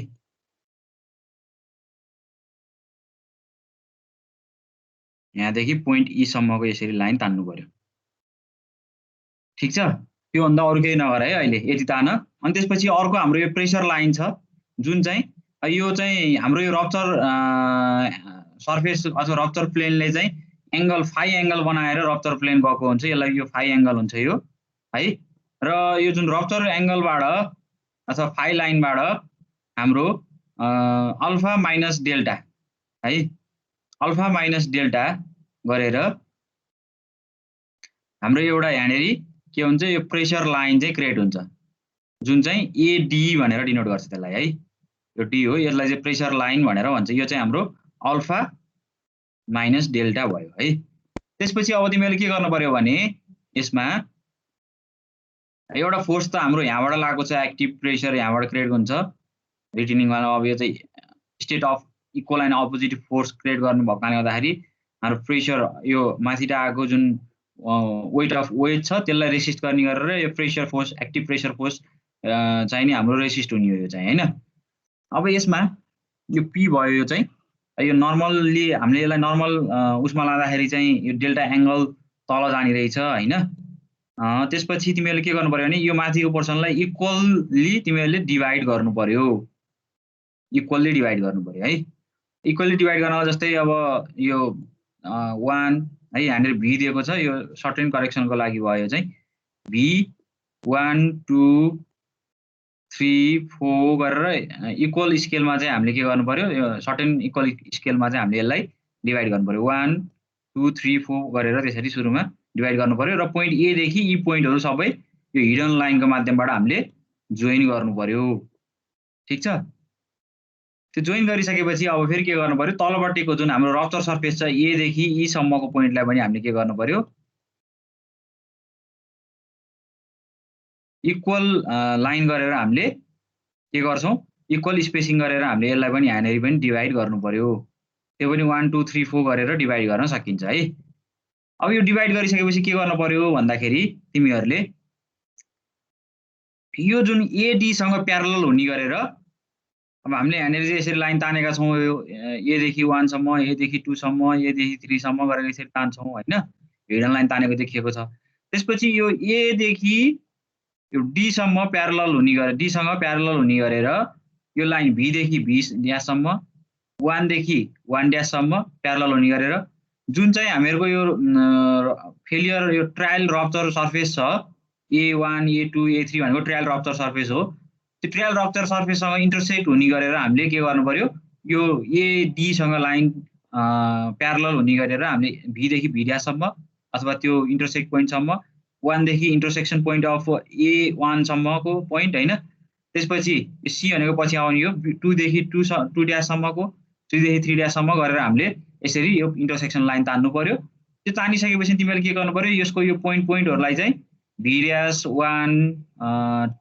यहाँदेखि पोइन्ट ई सम्मको यसरी लाइन तान्नु पर्यो ठिक छ। त्यो भन्दा अरु केही नगर है अहिले यति तान। अनि त्यसपछि अर्को हाम्रो यो प्रेसर लाइन छ जुन चाहिँ यो चाहिँ हाम्रो यो रप्चर सर्फेस अथवा रप्चर प्लेनले चाहिँ एंगल फाइ एंगल बनाएर रप्चर प्लेन गएको हुन्छ। यसलाई यो फाइ एंगल हुन्छ यो है। र यो जुन रप्चर एंगलबाट अथवा फाइ लाइनबाट हाम्रो अल्फा माइनस डेल्टा है अल्फा माइनस डेल्टा गरेर हाम्रो एउटा यहाँनेरि के हुन्छ यो प्रेसर लाइन चाहिँ क्रिएट हुन्छ जुन चाहिँ एडी भनेर डिनोट गर्छ त्यसलाई है। यो डी हो, यसलाई चाहिँ प्रेसर लाइन भनेर भन्छ। यो चाहिँ हाम्रो अल्फा माइनस डेल्टा भयो है। त्यसपछि अब तिमीले के गर्नु पर्यो भने यसमा एउटा फोर्स त हाम्रो यहाँबाट लागेको छ एक्टिभ प्रेसर यहाँबाट क्रिएट हुन्छ रिटेनिङ वाला। अब यो चाहिँ state of equal and opposite force create गर्नु भएको कारणले गर्दाखेरि हाम्रो प्रेसर यो माथिबाट आएको जुन वेट छ त्यसलाई रेसिस्ट गर्ने गरेर यो pressure force active pressure force चाहिँ नि हाम्रो रेसिस्ट हुने हो यो चाहिँ हैन। अब यसमा यो पी भयो यो चाहिँ यो नर्मल्ली हामीले यसलाई नर्मल उसमा लाँदाखेरि चाहिँ यो डेल्टा एंगल तल जाने रहेछ हैन। त्यसपछि तिमीहरूले के गर्नु पर्यो भने यो माथिको पोर्सनलाई इक्वल्ली तिमीहरूले डिभाइड गर्नु पर्यो इक्वल्ली डिभाइड गर्नु पर्यो है। इक्वल्ली डिभाइड गर्नलाई जस्तै अब यो 1 है यहाँनिर भी दिएको छ यो सर्ट एन्ड करेक्सनको लागि भयो चाहिँ भी 1 2 3 4 गरेर इक्वल स्केलमा चाहिँ हामीले के गर्नु पर्यो यो सर्ट एन्ड इक्वल स्केलमा चाहिँ हामीले यसलाई डिभाइड गर्नु पर्यो 1 2 3 4 गरेर त्यसरी सुरुमा डिभाइड गर्नु पर्यो। र पोइन्ट ए देखि यी पोइन्टहरु सबै यो हिडन लाइनको माध्यमबाट हामीले जोइन गर्नु पर्यो ठीक छ। त्यो जोइन गरिसकेपछि अब फेरि के गर्नु पर्यो तलपट्टिको जुन हाम्रो रप्चर सर्फेस छ ए देखि ई सम्मको पोइन्टलाई पनि हामीले के गर्नु पर्यो इक्वल लाइन गरेर हामीले के गर्छौं इक्वल स्पेसिङ गरेर हामीले यसलाई पनि यहाँनेरि पनि डिभाइड गर्नु पर्यो त्यो पनि 1 2 3 4 गरेर डिभाइड गर्न सकिन्छ है अब यो डिभाइड गरिसकेपछि के गर्नु पर्यो भन्दाखेरि तिमीहरुले यो जुन AD सँग प्यारलल हुने गरेर अब हामीले यहाँनेर चाहिँ यसरी लाइन तानेका छौं यो A देखि 1 सम्म A देखि 2 सम्म A देखि 3 सम्म गरेर यसरी तान्छौं हैन हिडन लाइन तानेको देखिएको छ त्यसपछि यो A देखि यो D सम्म प्यारलल हुने गरेर D सँग प्यारलल हुने गरेर यो लाइन B देखि B ड्याश सम्म 1 देखि 1 ड्याश सम्म प्यारलल हुने गरेर जुन चाहिँ हामीहरुको यो फेलियर यो ट्रायल रप्चर सर्फेस छ A1 A2 A3 भनेको ट्रायल रप्चर सर्फेस हो त्यो ट्रायल रप्चर सर्फेस सँग इन्टरसेक्ट हुने गरेर हामीले के गर्नु पर्यो यो AD सँग लाइन प्यारलल हुने गरेर हामीले B देखि B ड्याश सम्म अथवा त्यो इन्टरसेक्ट पोइन्ट सम्म 1 देखि इन्टरसेक्सन पोइन्ट अफ A1 सम्मको पोइन्ट हैन त्यसपछि C भनेको पछि आउने यो 2 देखि 2 ड्याश सम्मको 3 देखि 3 ड्याश सम्म गरेर हामीले यसरी यो इन्टरसेक्सन लाइन तान्नु पर्यो त्यो तानिसकेपछि तिमीले के गर्नु पर्यो यसको यो पोइन्टहरुलाई चाहिँ B ड्याश 1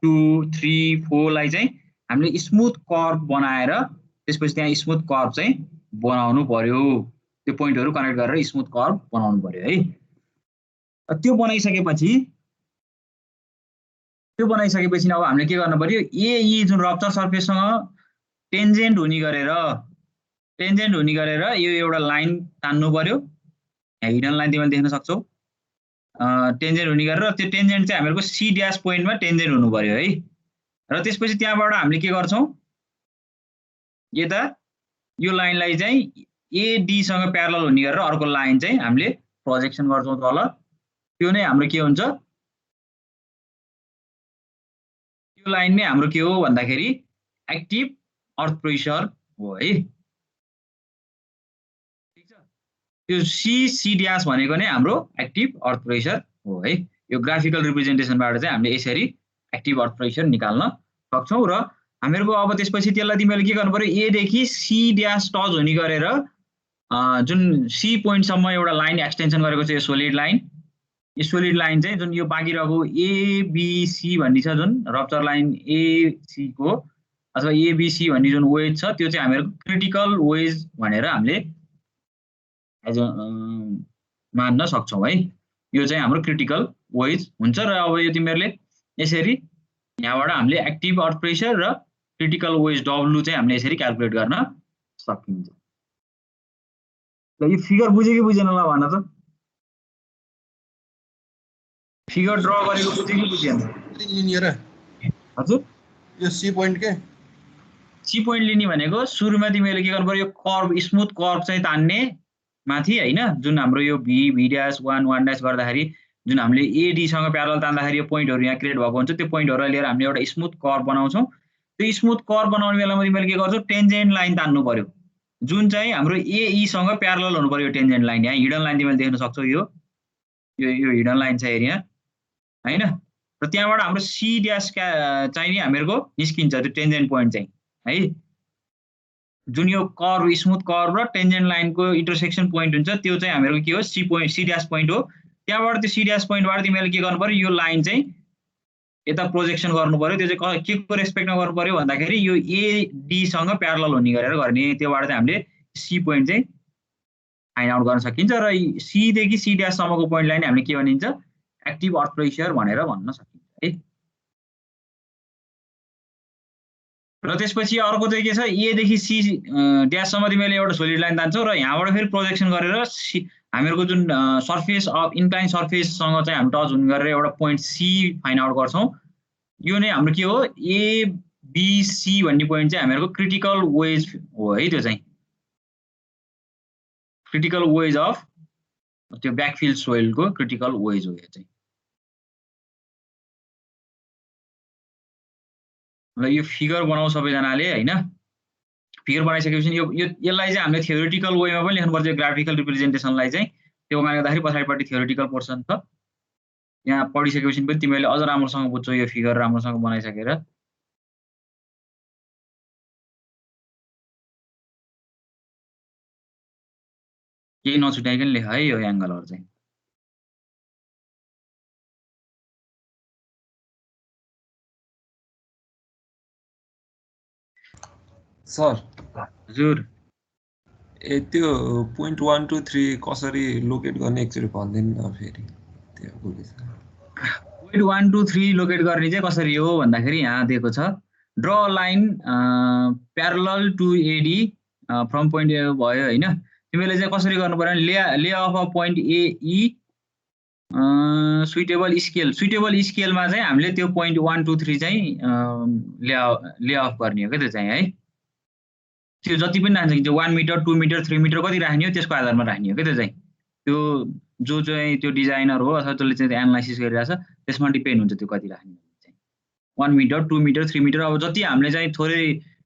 2 3 4 लाई चाहिँ हामीले स्मुथ कर्व बनाएर त्यसपछि त्यहाँ स्मुथ कर्व चाहिँ बनाउनु पर्यो त्यो पोइन्टहरु कनेक्ट गरेर स्मुथ कर्व बनाउनु पर्यो है त्यो बनाइसकेपछि अब हामीले के गर्नु पर्यो AE जुन रप्चर सर्फेससँग टेन्जेन्ट हुने गरेर यो एउटा लाइन तान्नु पर्यो यहाँ हिडन लाइन तिमीले देख्न सक्छौ टेन्जेन्ट हुने गरेर त्यो टेन्जेन्ट चाहिँ हामीहरुको C ड्याश पोइन्टमा टेन्जेन्ट हुनु पर्यो है र त्यसपछि त्यहाँबाट हामीले के गर्छौं यता यो लाइनलाई चाहिँ AD सँग प्यारलल हुने गरेर अर्को लाइन चाहिँ हामीले प्रोजेक्सन गर्छौं तल त्यो नै हाम्रो के हुन्छ त्यो लाइन नै हाम्रो के हो भन्दाखेरि एक्टिभ अर्थ प्रेशर हो है ठीक छ त्यो C ड्याश भनेको नै हाम्रो एक्टिभ अर्थ प्रेशर हो है यो ग्राफिकल रिप्रेजेन्टेसनबाट चाहिँ हामीले यसरी एक्टिभ अर्थ प्रेशर निकाल्न सक्छौं र हामीहरुको अब त्यसपछि त्यसलाई तिमीले के गर्नु पर्यो A देखि C ड्याश टच हुने गरेर जुन C पोइन्ट सम्म एउटा लाइन एक्सटेन्सन गरेको छ यो सोलिड लाइन चाहिँ जुन यो बाँकी रहेको ABC भन्ने छ जुन रप्चर लाइन AC को अथवा ABC भन्ने जुन वेज छ त्यो चाहिँ हामीहरु क्रिटिकल वेज भनेर हामीले मान्न सक्छौं है यो चाहिँ हाम्रो क्रिटिकल वेज हुन्छ र अब यो तिमीहरुले यसरी यहाँबाट हामीले एक्टिभ अर्थ प्रेशर र क्रिटिकल वेज W चाहिँ हामीले यसरी क्याल्कुलेट गर्न सकिन्छ ल यो फिगर बुझ्यो कि बुझेन ल भन त फिगर ड्रा गरेको बुझ्यो कि बुझेन हजुर यो C पोइन्ट के C पोइन्ट लिने भनेको सुरुमा तिमीले के गर्नु पर्यो कर्व स्मुथ कर्व चाहिँ तान्ने माथि हैन जुन हाम्रो यो B ड्याश 1 1 ड्याश गर्दाखेरि जुन हामीले AD सँग प्यारलल तान्दाखेरि यो पोइन्टहरु यहाँ क्रिएट भएको हुन्छ त्यो पोइन्टहरुलाई लिएर हामीले एउटा स्मुथ कर्व बनाउँछौं त्यो स्मुथ कर्व बनाउने बेलामा तिमीले के गर्छौ टेन्जेन्ट लाइन तान्नु पर्यो जुन चाहिँ हाम्रो AE सँग प्यारलल हुनु पर्यो टेन्जेन्ट लाइन यहाँ हिडन लाइन तिमीले देख्न सक्छौ यो हिडन लाइन छ एरिया हैन र त्यहाँबाट हाम्रो C ड्याश चाहिँ नि हामीहरुको निस्किन्छ त्यो टेन्जेन्ट पोइन्ट चाहिँ है जुन यो कर्व स्मुथ कर्व र टेन्जेन्ट लाइनको इन्टरसेक्सन पोइन्ट हुन्छ त्यो चाहिँ हामीहरुको के हो C ड्याश पोइन्ट हो त्यहाँबाट त्यो C ड्याश पोइन्टबाट तिमीले के गर्नु पर्यो यो लाइन चाहिँ यता प्रोजेक्सन गर्नु पर्यो त्यो चाहिँ के को रेस्पेक्टमा गर्नु पर्यो भन्दाखेरि यो AD सँग प्यारलल हुने गरेर गर्ने त्योबाट चाहिँ हामीले C पोइन्ट चाहिँ फाइन्ड आउट गर्न सकिन्छ र C देखि C ड्याश सम्मको पोइन्टलाई नै हामीले के भनिन्छ एक्टिभ अर्थ प्रेशर भनेर भन्न सकिन्छ है र त्यसपछि अर्को चाहिँ के छ A देखि C ड्याश सम्म तिमीले एउटा सोलिड लाइन तान्छौ र यहाँबाट फेरि प्रोजेक्सन गरेर हामीहरुको जुन सर्फेस अफ इन्क्लाइन सर्फेस सँग चाहिँ हामी टच हुने गरेर एउटा पोइन्ट C फाइन्ड आउट गर्छौं यो नै हाम्रो के हो ABC भन्ने पोइन्ट चाहिँ हामीहरुको क्रिटिकल वेज हो है त्यो चाहिँ क्रिटिकल वेज अफ त्यो ब्याकफिल सोइलको क्रिटिकल वेज हो यो चाहिँ ल यो फिगर बनाऊ सबैजनाले हैन फिगर बनाइसकेपछि यसलाई चाहिँ हामीले थ्योरेटिकल वेमा पनि लेख्नुपर्छ ग्राफिकल रिप्रेजेन्टेसनलाई चाहिँ त्यो कारणले गर्दाखेरि पछाडिपट्टि थ्योरेटिकल पोर्सन छ यहाँ पढिसकेपछि पनि तिमीले अझ राम्रोसँग बुझ्छौ यो फिगर राम्रोसँग बनाइसकेर केही नछुटाइकन लेख है यो एंगलहरु चाहिँ सर हजुर ए त्यो 0.123 कसरी लोकेट गर्ने एकचोटि भनिदिनु न फेरि त्यो भुलेछ 0.123 लोकेट गर्ने चाहिँ कसरी हो भन्दाखेरि यहाँ दिएको छ draw line parallel to AD from point A भयो हैन तिमीले चाहिँ कसरी गर्नु पर्यो lay off a point AE suitable स्केलमा चाहिँ हामीले त्यो 0.123 चाहिँ ले अफ गर्ने हो के त्यो चाहिँ है त्यो जति पनि राख्छ त्यो 1 मिटर 2 मिटर 3 मिटर कति राख्ने हो त्यसको आधारमा राख्ने हो के त्यो चाहिँ त्यो जो चाहिँ त्यो डिजाइनर हो अथवा जसले चाहिँ एनालाइसिस गरिरहेछ त्यसमा डिपेन्ड हुन्छ त्यो कति राख्ने चाहिँ 1 मिटर 2 मिटर 3 मिटर अब जति हामीले चाहिँ थोरै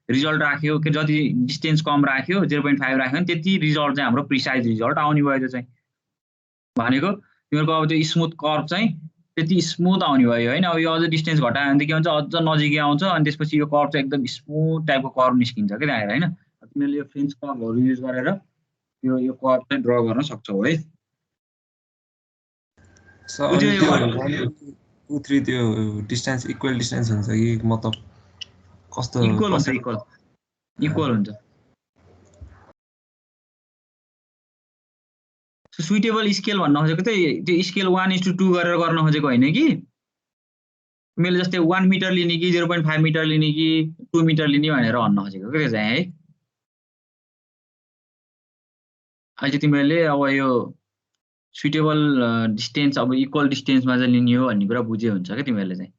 रिजल्ट राख्यो कि जति डिस्टेन्स कम राख्यो 0.5 राख्यो भने त्यति रिजल्ट चाहिँ हाम्रो प्रिसाइज रिजल्ट आउने भयो त्यो चाहिँ भनेको तिमीहरूको अब त्यो स्मुथ कर्भ चाहिँ त्यति स्मुथ आउने भयो हैन अब यो अझ डिस्टेन्स घटायो भने के हुन्छ अझ नजिकै आउँछ अनि त्यसपछि यो कर्भ चाहिँ एकदम स्मुथ टाइपको कर्भ निस्किन्छ के त्यहाँ हैन तिमीले यो फ्रेन्च कर्भहरु युज गरेर यो कर्भ चाहिँ ड्र गर्न सक्छौ है सर अनि त्यो 1 2 3 त्यो डिस्टेन्स इक्वल डिस्टेन्स हुन्छ कि मतलब कस्तो इक्वल हुन्छ इक्वल हुन्छ सुइटेबल स्केल भन्न खोजेको चाहिँ त्यो स्केल 1:2 गरेर गर्न खोजेको हैन कि मैले जस्तै 1 मिटर लिने कि 0.5 मिटर लिने कि 2 मिटर लिने भनेर भन्न खोजेको के त्यो चाहिँ है अहिले तिमीले अब यो सुइटेबल डिस्टेन्स अब इक्वल डिस्टेन्समा चाहिँ लिने हो भन्ने कुरा बुझ्यो हुन्छ के तिमीले चाहिँ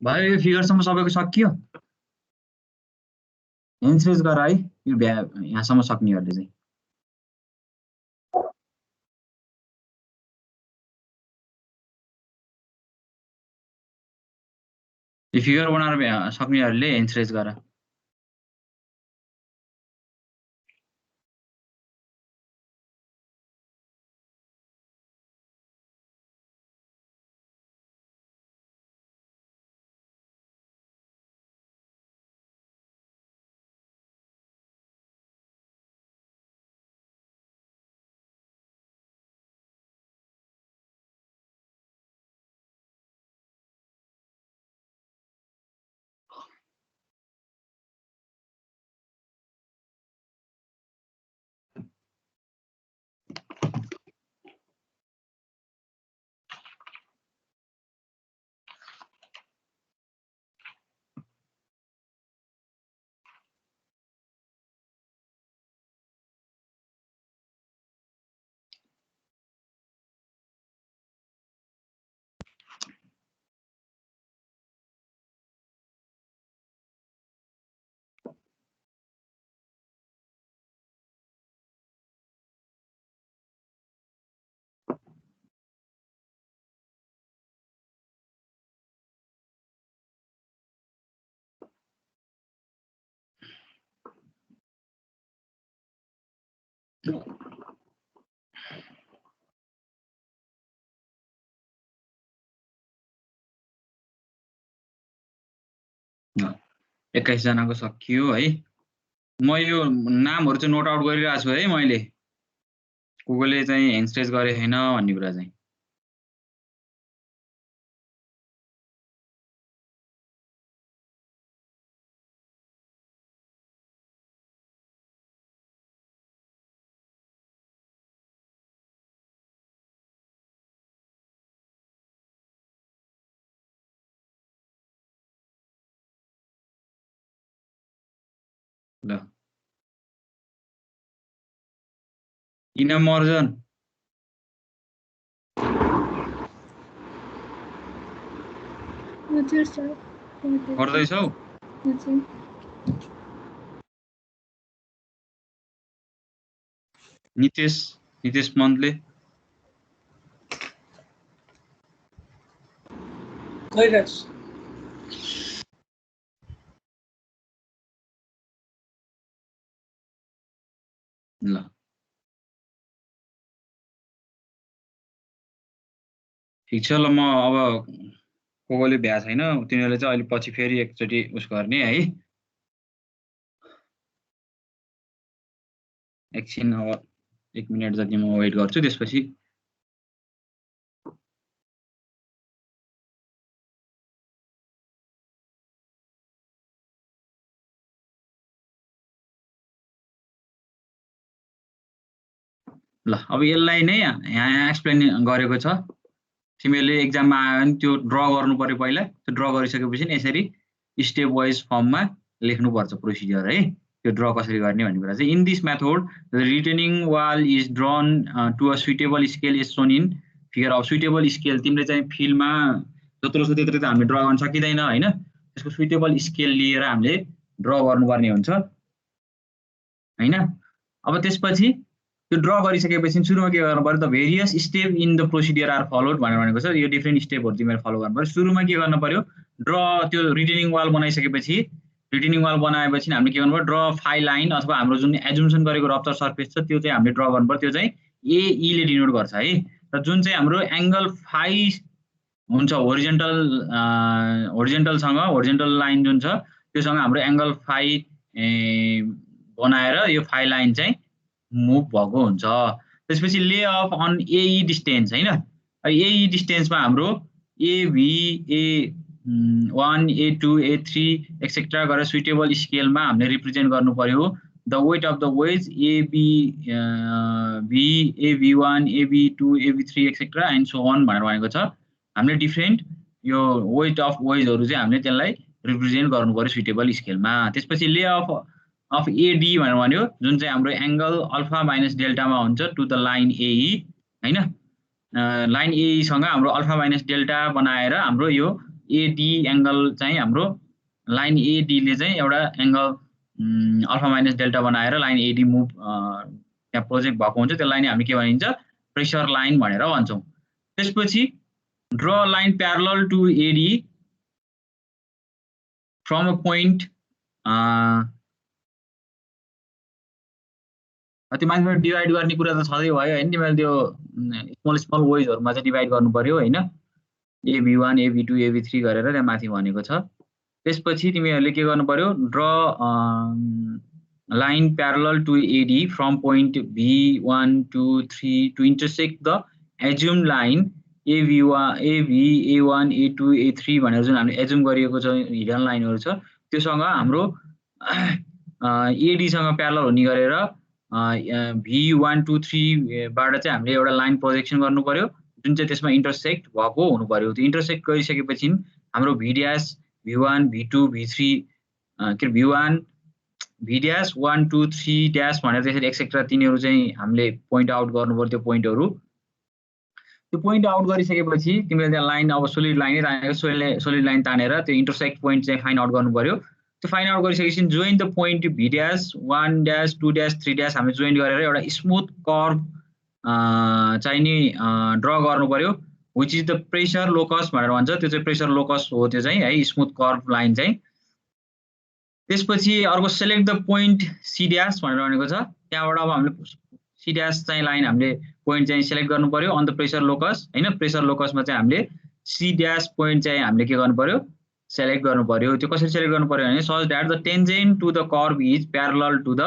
भयो यो फिगरसम्म सबैको सकियो एन्सरेज गर है यो यहाँसम्म सक्नेहरुले चाहिँ यो फिगर बनाएर सक्नेहरुले एन्सरेज गर ल 21 जनाको सकियो है म यो नामहरु चाहिँ नोट आउट गरिरहेको छु है मैले कोले चाहिँ एन्सरेज गरे छैन भन्ने कुरा चाहिँ ल इना मर्जन हजुर सर गर्दैछौ? हजुर नितेश मन्तले कैलाश ल ठिक छ ल म अब कोले भ्या छैन तिनीहरूले चाहिँ अहिले पछि फेरि एकचोटि उस गर्ने है एकछिन अब 1 मिनेट जति म वेट गर्छु त्यसपछि ल अब यसलाई नै यहाँ एक्सप्लेन गरेको छ तिमीहरूले एक्जाममा आयो भने त्यो ड्र गर्नु पर्यो पहिला त्यो ड्र गरिसकेपछि यसरी स्टेप वाइज फर्ममा लेख्नुपर्छ प्रोसिजर है त्यो ड्र कसरी गर्ने भन्ने कुरा चाहिँ in this method the retaining wall is drawn to a suitable scale is shown in figure of suitable scale तिमीले चाहिँ फिल्डमा जत्रो छ त्यत्रो त हामीले ड्र गर्न सकिँदैन होइन त्यसको सुइटेबल स्केल लिएर हामीले ड्र गर्नुपर्ने हुन्छ होइन अब त्यसपछि त्यो ड्र गरिसकेपछि सुरुमा के गर्नु पर्यो the various step in the procedure are followed भनेको छ यो डिफ्रेन्ट स्टेपहरु तिमीले फलो गर्नु पर्यो सुरुमा के गर्नु पर्यो ड्र त्यो रिटेनिङ वाल बनाइसकेपछि रिटेनिङ वाल बनाएपछि हामीले के गर्नु पर्यो ड्र फाइ लाइन अथवा हाम्रो जुन एजुम्सन गरेको रप्चर सर्फेस छ त्यो चाहिँ हामीले ड्र गर्नु पर्यो त्यो चाहिँ एई ले डिनोट गर्छ है र जुन चाहिँ हाम्रो एंगल फाइ हुन्छ होरिजेन्टल सँग होरिजेन्टल लाइन जुन छ त्योसँग हाम्रो एंगल फाइ बनाएर यो फाइ लाइन चाहिँ मुभ भएको हुन्छ त्यसपछि ले अफ अन एई डिस्टेन्स हैन एई डिस्टेन्समा हाम्रो एभी ए1 ए2 ए3 एक्सेट्रा गरेर सुइटेबल स्केलमा हामीले रिप्रेजेन्ट गर्नु पर्यो the weight of the wedge AB B AV one AV two एभी3 एक्सेट्रा एन्ड सो अन भनेर भनेको छ हामीले डिफरेन्ट यो वेट अफ वेजहरु चाहिँ हामीले त्यसलाई रिप्रेजेन्ट गर्नु पर्यो सुइटेबल स्केलमा त्यसपछि ले अफ एडी भनेर भन्यो जुन चाहिँ हाम्रो एंगल अल्फा माइनस डेल्टामा हुन्छ टु द लाइन एई हैन लाइन एई सँग हाम्रो अल्फा माइनस डेल्टा बनाएर हाम्रो यो एडी एंगल चाहिँ हाम्रो लाइन एडी ले चाहिँ एउटा एंगल अल्फा माइनस डेल्टा बनाएर लाइन एडी मुभ त्यहाँ प्रोजेक्ट भएको हुन्छ त्यसलाई नै हामी के भनिन्छ प्रेशर लाइन भनेर भन्छौं त्यसपछि draw line parallel to AD from a point त्यो माथिबाट डिभाइड गर्ने कुरा त छँदै भयो हैन तिमीले त्यो स्मल वेजहरुमा चाहिँ डिभाइड गर्नु पर्यो हैन एभी1 एभी2 एभी3 गरेर त्यहाँ माथि भनेको छ त्यसपछि तिमीहरुले के गर्नु पर्यो draw line parallel to AD from point B1 2 3 to intersect the assume line AV one AV A1 A2 A3 भनेर जुन हामीले एज्युम गरिएको छ हिडन लाइनहरु छ त्योसँग हाम्रो एडी सँग प्यारलल हुने गरेर V1 2 3 बाट चाहिँ हामीले एउटा लाइन प्रोजेक्सन गर्नु पर्यो जुन चाहिँ त्यसमा इन्टरसेक्ट भएको हुनु पर्यो त्यो इन्टरसेक्ट गरिसकेपछि हाम्रो V dash V1 V2 V3 के V1 V डैश 1 2 3 डैश भनेर त्यसरी एक्सेट्रा तिनीहरु चाहिँ हामीले पोइन्ट आउट गर्नु पर्यो त्यो पोइन्टहरु त्यो पोइन्ट आउट गरिसकेपछि तिमीले त्यहाँ लाइन अब सोलिड लाइन तानेको सोलिड लाइन तानेर त्यो इन्टरसेक्ट पोइन्ट चाहिँ फाइन्ड आउट गर्नु पर्यो त्यो फाइन्ड आउट गरिसकेपछि join the point V dash 1 dash 2 dash 3 dash हामी जोइन गरेर एउटा स्मूथ कर्व चाहिँ नि ड्र गर्नु पर्यो which is the pressure locus भनेर भन्छ त्यो चाहिँ प्रेशर लोकस हो त्यो चाहिँ है स्मूथ कर्व लाइन चाहिँ त्यसपछि अर्को select the point C dash भनेर भनेको छ त्यहाँबाट अब हामीले C डैश चाहिँ लाइन हामीले पोइन्ट चाहिँ सिलेक्ट गर्नु पर्यो अन द प्रेशर लोकस हैन प्रेशर लोकसमा चाहिँ हामीले C डैश पोइन्ट चाहिँ हामीले के गर्नु पर्यो सेलेक्ट गर्नु पर्यो त्यो कसरी सेलेक्ट गर्नु पर्यो भने such that the tangent to the curve is parallel to the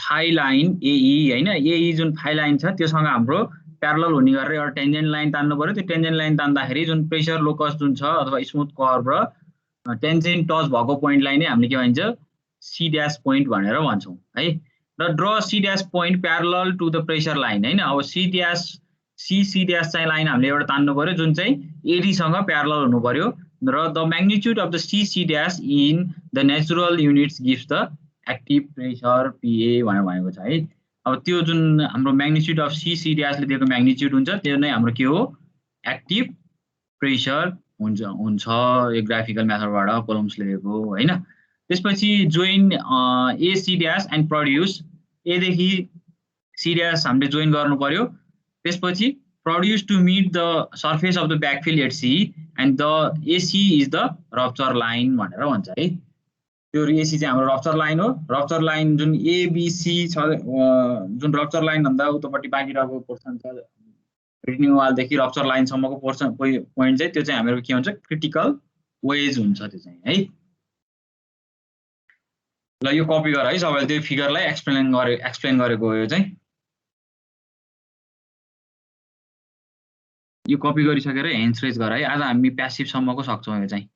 phi line AE हैन एई जुन फाइ लाइन छ त्योसँग हाम्रो प्यारलल हुने गरेर एउटा टेन्जेन्ट लाइन तान्नु पर्यो त्यो टेन्जेन्ट लाइन तान्दाखेरि जुन प्रेशर लोकस जुन छ अथवा स्मूथ कर्व र टेन्जेन्ट टच भएको पोइन्टलाई नै हामीले के भन्छ C डैश पोइन्ट भनेर भन्छौं है र draw C dash point parallel to the pressure line हैन अब C डैश चाहिँ लाइन हामीले एउटा तान्नु पर्यो जुन चाहिँ एडी सँग प्यारलल हुनु पर्यो र the magnitude of the C dash in the natural units gives the active pressure PA भनेर भनेको छ है अब त्यो जुन हाम्रो म्याग्निट्युड अफ C डैश ले दिएको म्याग्निट्युड हुन्छ त्यो नै हाम्रो के हो एक्टिभ प्रेसर हुन्छ यो ग्राफिकल मेथडबाट कोलम्सले दिएको हैन। त्यसपछि join A C dash and produce A देखि सी ड्याश हामीले जोइन गर्नु पर्यो। त्यसपछि produce to meet the surface of the backfill at C and the AC is the rupture line भनेर भन्छ है। त्यो एसी चाहिँ हाम्रो रप्चर लाइन हो। रप्चर लाइन जुन एबिसी छ जुन रप्चर लाइन भन्दा उतापट्टि बाँकी रहेको पोर्सन छ रिटर्निङ वालदेखि रप्चर लाइनसम्मको पोर्सन पोइन्ट चाहिँ त्यो चाहिँ हाम्रो के हुन्छ क्रिटिकल वेज हुन्छ त्यो चाहिँ है। ल यो कपी गर है सबैले त्यो फिगरलाई एक्सप्लेन गरेको हो। यो चाहिँ यो कपी गरिसकेर हेन्ड रेज गर है। आज हामी प्यासिभसम्मको सक्छौँ यो चाहिँ।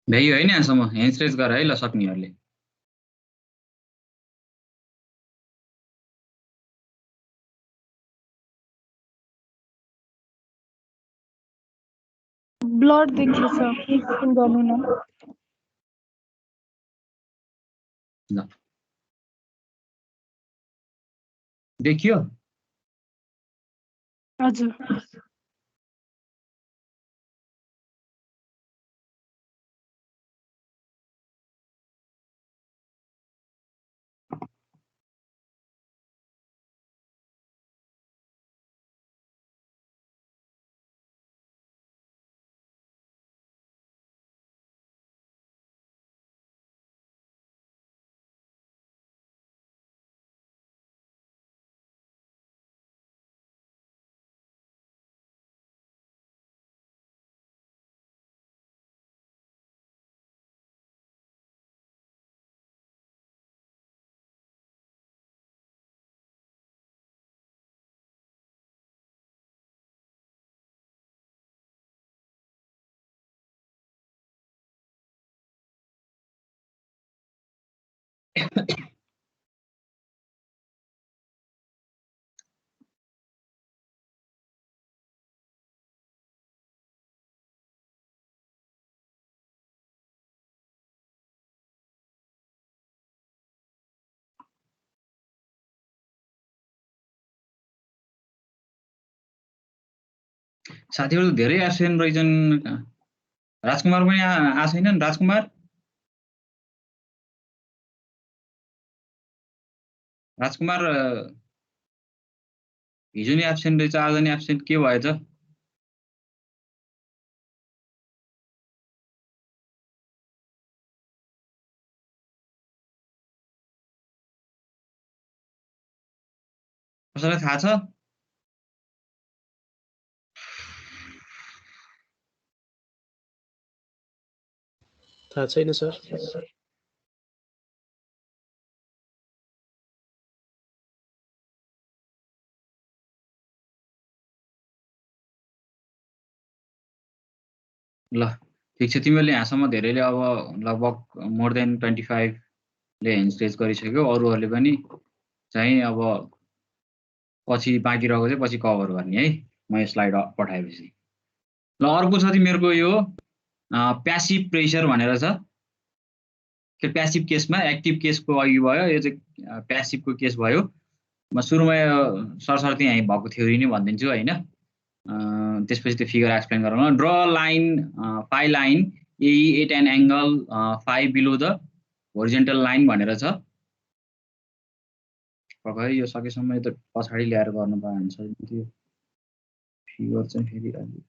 भ्याइयो होइन यहाँसम्म हेन्ड रेज गर है ल सक्नेहरूले। ब्लड देखिएछ एकछिन गर्नु न। ल देखियो हजुर साथीहरू धेरै एब्सेन्ट रहेछन्। राजकुमार पनि आएको छैनन्। राजकुमार हिजो नि एब्सेन्ट रहेछ आज नि एब्सेन्ट के भएछ? कसैलाई थाहा छ? थाहा छैन सर। ल ठिक छ, तिमीहरूले यहाँसम्म धेरैले अब लगभग मोर देन 25 ले ह्यान्ड रेज गरिसक्यो। अरूहरूले पनि चाहिँ अब पछि बाँकी रहेको चाहिँ पछि कभर गर्ने है, म यो स्लाइड पठाएपछि। ल अर्को छ तिमीहरूको यो प्यासिभ प्रेसर भनेर छ। के प्यासिभ केसमा एक्टिभ केसको अघि भयो, यो चाहिँ प्यासिभको केस भयो। म सुरुमा सरसर्ती यहीँ भएको थ्योरी नै भनिदिन्छु होइन, त्यसपछि त्यो फिगर एक्सप्लेन गरौँ। Draw line phi line AE at an angle phi below the horizontal line भनेर छ। खै यो सकेसम्म यो त पछाडि ल्याएर गर्नु पाए हुन्छ, त्यो फिगर चाहिँ फेरि अलि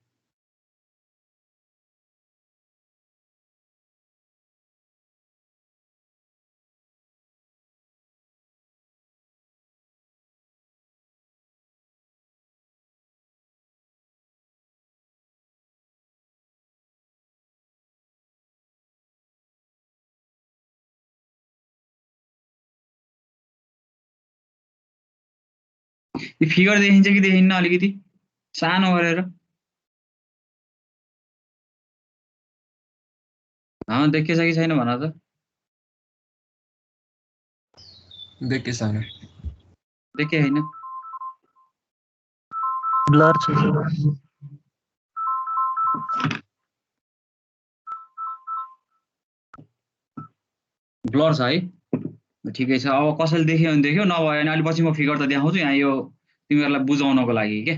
यो फिगर देखिन्छ कि देखिन्न अलिकति सानो गरेर? देखिएछ कि छैन भन त? देखे छैन। देखे होइन? ब्लर छ सर। ब्लर छ है, ठिकै छ। अब कसैले देख्यो भने देख्यो, नभयो भने अलि पछि म फिगर त देखाउँछु यहाँ, यो तिमीहरूलाई बुझाउनको लागि के।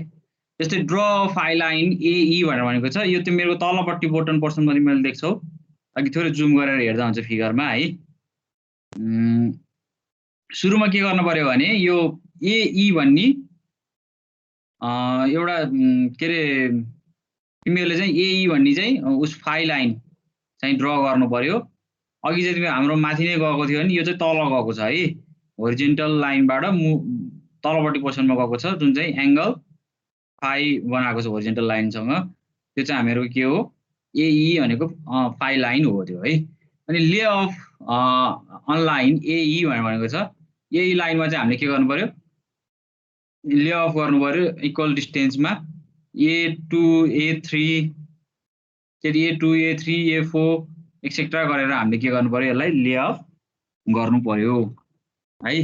जस्तै ड्र फाइ लाइन एई भनेर भनेको छ, यो तिमीहरूको तलपट्टि बोटन पोर्सनमा तिमीहरूले देख्छौ। अघि थोरै जुम गरेर हेर्दा हुन्छ फिगरमा है। सुरुमा के गर्नु पर्यो भने यो एई भन्ने एउटा के अरे तिमीहरूले चाहिँ एई भन्ने चाहिँ उस फाइ लाइन चाहिँ ड्र गर्नु पर्यो। अघि चाहिँ तिमी हाम्रो माथि नै गएको थियो भने यो चाहिँ तल गएको छ है, होरिजेन्टल लाइनबाट तलपट्टि पोर्सनमा गएको छ, जुन चाहिँ एङ्गल फाइ बनाएको छ होरिजेन्टल लाइनसँग। त्यो चाहिँ हामीहरूको के हो, एई भनेको फाइ लाइन हो त्यो है। अनि ले अफ अनलाइन एई भनेको छ, एई लाइनमा चाहिँ हामीले के गर्नु पर्यो, ले अफ गर्नु पर्यो equal डिस्टेन्समा A2 A3 A2 A3 A4 etcetera गरेर हामीले के गर्नु पर्यो, यसलाई ले अफ गर्नु पर्यो है।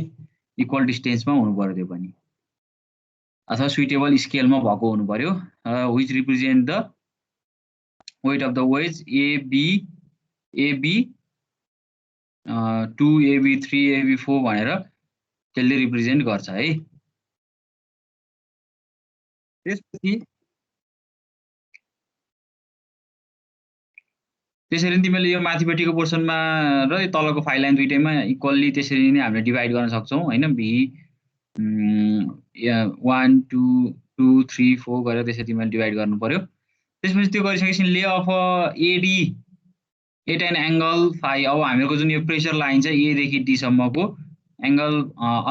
इक्वल डिस्टेन्समा हुनु पर्यो त्यो पनि, अथवा सुइटेबल स्केलमा भएको हुनु पर्यो, which represent the weight of the wedge AB 2 AB 3 AB 4 भनेर त्यसले रिप्रेजेन्ट गर्छ है। त्यसरी नै तिमीले यो माथिपट्टिको पोर्सनमा र तलको फाइ लाइन दुइटैमा इक्वल्ली त्यसरी नै हामीले डिभाइड गर्न सक्छौँ होइन। भी 1 2 2 3 4 गरेर त्यसरी तिमीले डिभाइड गर्नु पर्यो। त्यसपछि त्यो गरिसकेपछि lay off AD at an angle phi, अब हामीहरूको जुन यो प्रेसर लाइन छ एदेखि डीसम्मको एङ्गल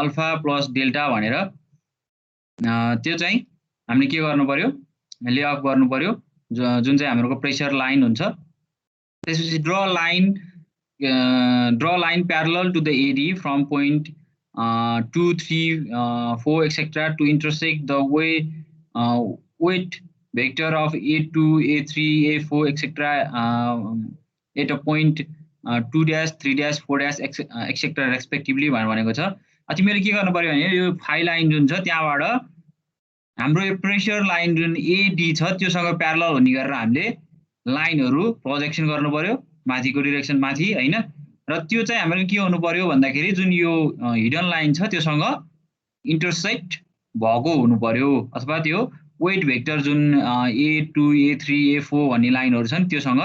अल्फा प्लस डेल्टा भनेर त्यो चाहिँ हामीले के गर्नु पर्यो, ले अफ गर्नु पर्यो, जुन चाहिँ हाम्रो प्रेसर लाइन हुन्छ। त्यसपछि draw line parallel to the AD from point 2 3 4 etcetera to intersect the weight vector of A2 A3 A4 etcetera at a point 2 dash 3 dash 4 dash etcetera respectively भनेको छ। तिमीले के गर्नु पर्यो भने यो फाइ लाइन जुन छ त्यहाँबाट हाम्रो यो प्रेसर लाइन जुन एडी छ त्योसँग प्यारलल हुने गरेर हामीले लाइनहरू प्रोजेक्सन गर्नु पर्यो माथिको डिरेक्सन माथि होइन। र त्यो चाहिँ हाम्रो के हुनु पर्यो भन्दाखेरि जुन यो हिडन लाइन छ त्योसँग इन्टरसेक्ट भएको हुनु पर्यो, अथवा त्यो वेट भेक्टर जुन A2 A3 A4 भन्ने लाइनहरू छन् त्योसँग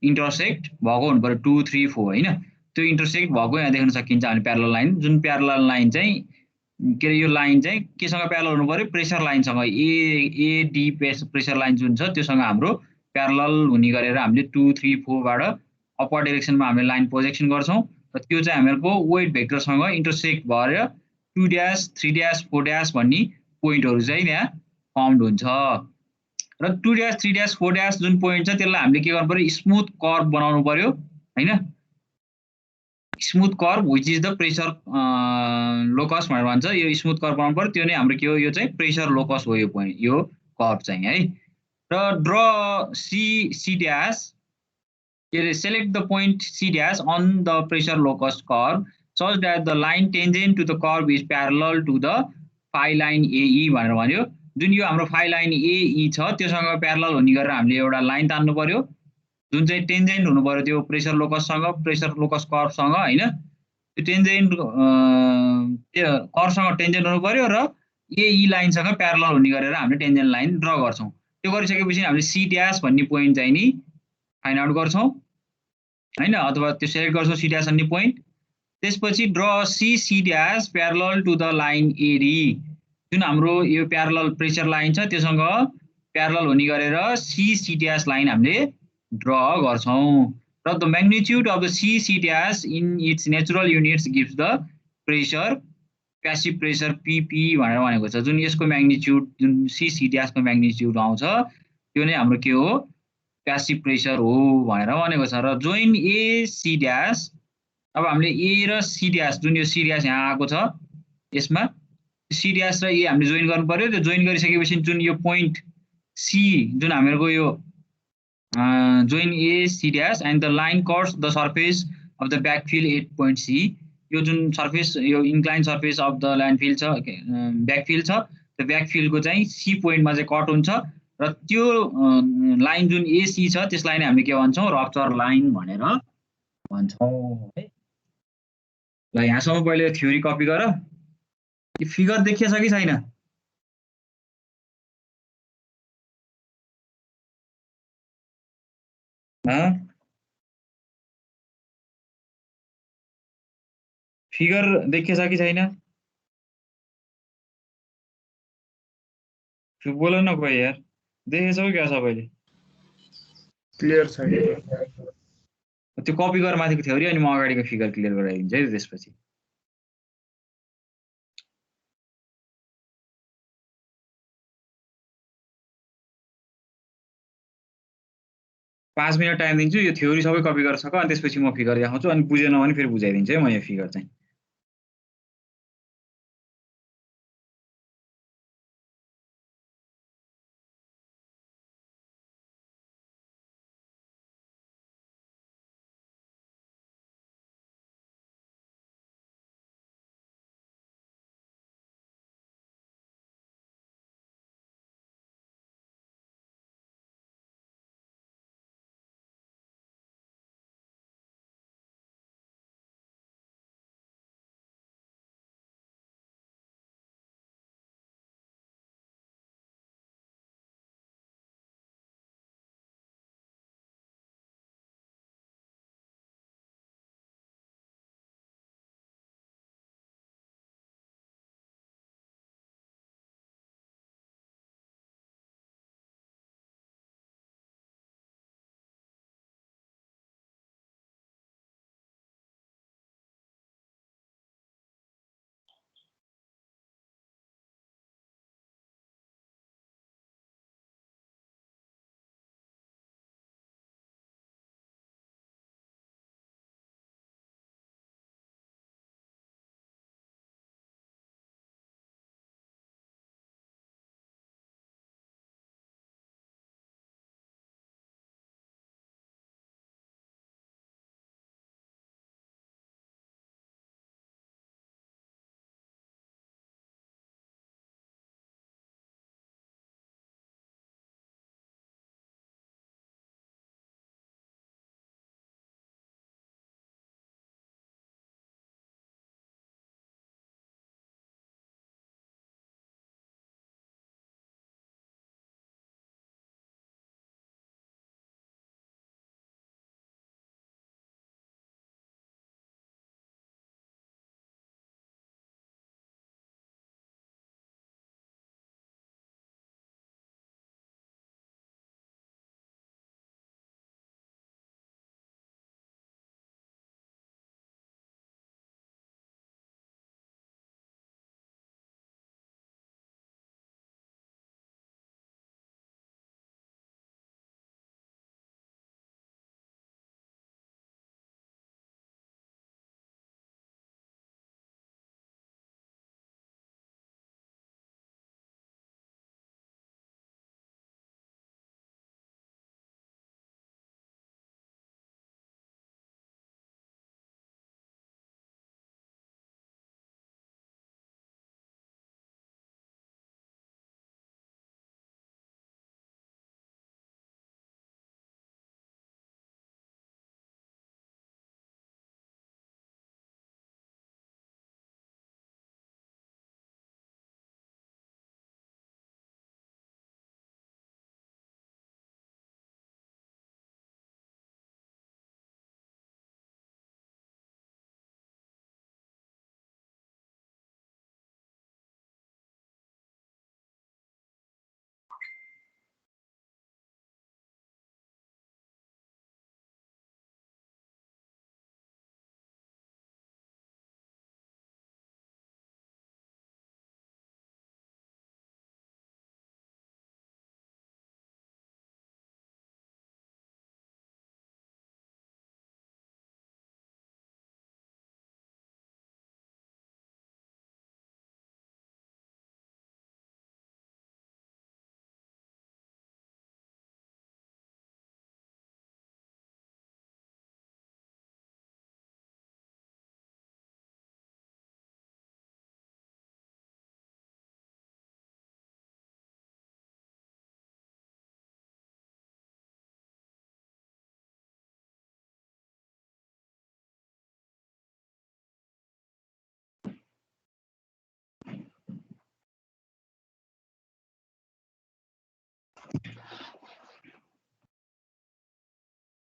इन्टरसेक्ट भएको हुनु पर्यो 2 3 4 होइन। त्यो इन्टरसेक्ट भएको यहाँ देख्न सकिन्छ हामीले प्यारलल लाइन, जुन प्यारलल लाइन चाहिँ के अरे यो लाइन चाहिँ केसँग प्यारलल हुनु पर्यो, प्रेसर लाइनसँग। एडी प्रेसर लाइन जुन छ त्योसँग हाम्रो प्यारलल हुने गरेर हामीले 2 3 4 बाट अप्पर डिरेक्सनमा हामीले लाइन प्रोजेक्सन गर्छौँ र त्यो चाहिँ हामीहरूको वेट भेक्टरसँग इन्टरसेक्ट भएर 2 ड्यास 3 ड्यास 4 ड्यास भन्ने पोइन्टहरु चाहिँ यहाँ फर्मड हुन्छ र 2 ड्यास 3 ड्यास 4 ड्यास जुन पोइन्ट छ त्यसलाई हामीले के गर्नु पर्यो स्मुथ कर्व बनाउनु पर्यो हैन smooth curve which is the pressure locus भनेर भन्छ यो स्मुथ कर्व बनाउनु पर्यो त्यो नै हाम्रो के हो यो चाहिँ प्रेसर लोकस हो यो पोइन्ट यो कर्व चाहिँ है र draw C dash select the point C dash on the pressure locus curve such that the line tangent to the curve is parallel to the phi line AE भनेर भन्यो जुन यो हाम्रो phi line AE छ त्योसँग parallel हुने गरेर हामीले एउटा लाइन तान्नु पर्यो जुन चाहिँ टेन्जेन्ट हुनु पर्यो त्यो प्रेसर लोकस कर्व सँग हैन त्यो टेन्जेन्ट त्यो कर्व सँग टेन्जेन्ट हुनु पर्यो र AE लाइन सँग प्यारलल हुने गरेर हामीले टेन्जेन्ट लाइन ड्रा गर्छौं त्यो गरिसकेपछि हामीले C dash भन्ने पोइन्ट चाहिँ नि फाइन्ड आउट गर्छौं हैन अथवा त्यो सिलेक्ट गर्छौं सी ड्याश अन्ने पोइन्ट त्यसपछि draw C dash parallel to the line AD जुन हाम्रो यो प्यारलल प्रेसर लाइन छ त्योसँग प्यारलल हुने गरेर सी ड्याश लाइन हामीले ड्र गर्छौं र the magnitude of the C dash in its natural units gives the pressure passive pressure P P भनेर भनेको छ जुन यसको म्याग्निट्युड जुन सी ड्याशको म्याग्निट्युड आउँछ त्यो नै हाम्रो के हो प्यासिभ प्रेसर हो भनेर भनेको छ र जोइन ए सी ड्याश अब हामीले ए र सी ड्याश जुन यो सी ड्याश यहाँ आएको छ यसमा सी ड्याश र ए हामीले जोइन गर्नु पर्यो त्यो जोइन गरिसकेपछि जुन यो पोइन्ट सी जुन हामीहरुको यो join A C dash and the line cuts the surface of the backfill at point C यो जुन सर्फेस यो incline surface of the landfill छ ब्याकफिल छ त्यो ब्याकफिलको चाहिँ सी पोइन्टमा चाहिँ कट हुन्छ र त्यो लाइन जुन एसी छ त्यसलाई नै हामीले के भन्छौं रप्चर लाइन भनेर भन्छौं है ल यहाँसम्म पहिले थ्योरी कपी गर यो फिगर देखिएछ कि छैन फिगर देखिएछ कि छैन बोल न कोही यार देखेछौ क्या सबैले क्लियर छैन त्यो कपी गर माथिको थ्योरी अनि म अगाडिको फिगर क्लियर गराइदिन्छु है त्यसपछि पाँच मिनट टाइम दिन्छु यो थ्योरी सबै कपी गरेर सक अनि त्यसपछि म फिगर देखाउँछु अनि बुझेन भने फेरि बुझाइदिन्छु है म यो फिगर चाहिँ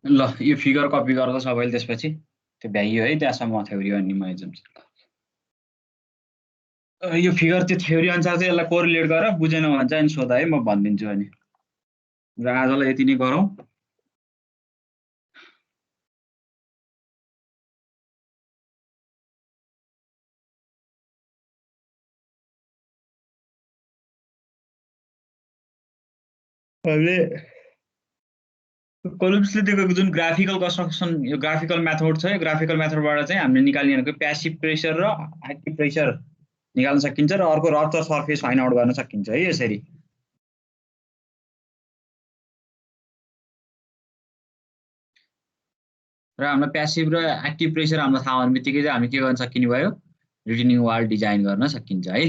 ल यो फिगर कपी गरेर सबैले त्यसपछि त्यो भ्याइयो है त्यहाँसम्म थ्योरी भन्ने म एक्जाम्स यो फिगर त्यो थ्योरी अनुसार चाहिँ यसलाई कोरिलेट गरेर बुझेन भने चाहिँ सोधा है म भनिदिन्छु अनि र आजलाई यति नै गरौँ हामीले कोलम्सले दिएको जुन ग्राफिकल कन्स्ट्रक्सन यो ग्राफिकल मेथड छ यो ग्राफिकल मेथडबाट चाहिँ हामीले निकाल्ने भनेको प्यासिभ प्रेसर र एक्टिभ प्रेसर निकाल्न सकिन्छ र अर्को रप्चर सर्फेस फाइन्ड आउट गर्न सकिन्छ है यसरी र हामीलाई प्यासिभ र एक्टिभ प्रेसर हामीलाई थाहा हुने बित्तिकै चाहिँ हामी के गर्न सकिने भयो रिटेनिङ वाल डिजाइन गर्न सकिन्छ है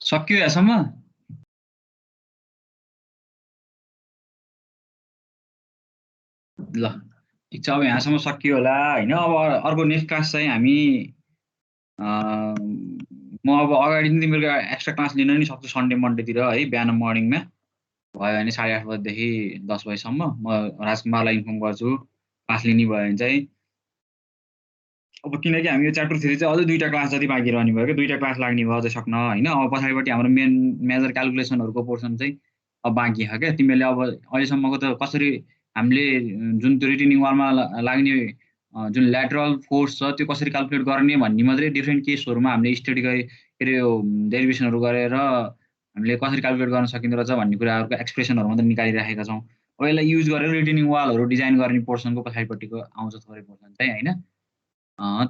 सक्यो यहाँसम्म ल ठिक छ अब यहाँसम्म सकियो होला होइन अब अर्को नेक्स्ट क्लास चाहिँ हामी म अब अगाडि नै तिमीहरूको एक्स्ट्रा क्लास लिन नि सक्छु सन्डे मन्डेतिर है बिहान मर्निङमा भयो भने 8:30 बजेदेखि 10 बजेसम्म म राजकुमारलाई इन्फर्म गर्छु क्लास लिने भयो भने चाहिँ। अब किनकि हामी यो च्याप्टर 3 चाहिँ अझै 2टा क्लास जति बाँकी रहने भयो कि 2टा क्लास लाग्ने भयो अझै सक्न होइन। अब पछाडिपट्टि हाम्रो मेजर क्यालकुलेसनहरूको पोर्सन चाहिँ अब बाँकी छ क्या। तिमीले अब अहिलेसम्मको त कसरी हामीले जुन त्यो रिटेनिङ वालमा लाग्ने जुन ल्याटरल फोर्स छ त्यो कसरी क्यालकुलेट गर्ने भन्ने मात्रै डिफ्रेन्ट केसहरूमा हामीले स्टडी गरे के अरे यो डेरिभेसनहरू गरेर हामीले कसरी क्यालकुलेट गर्न सकिँदो रहेछ भन्ने कुराहरूको एक्सप्रेसनहरू मात्रै निकालिराखेका छौँ। अब यसलाई युज गरेर रिटेनिङ वालहरू डिजाइन गर्ने पोर्सनको पछाडिपट्टिको आउँछ थोरै पोर्सन चाहिँ होइन।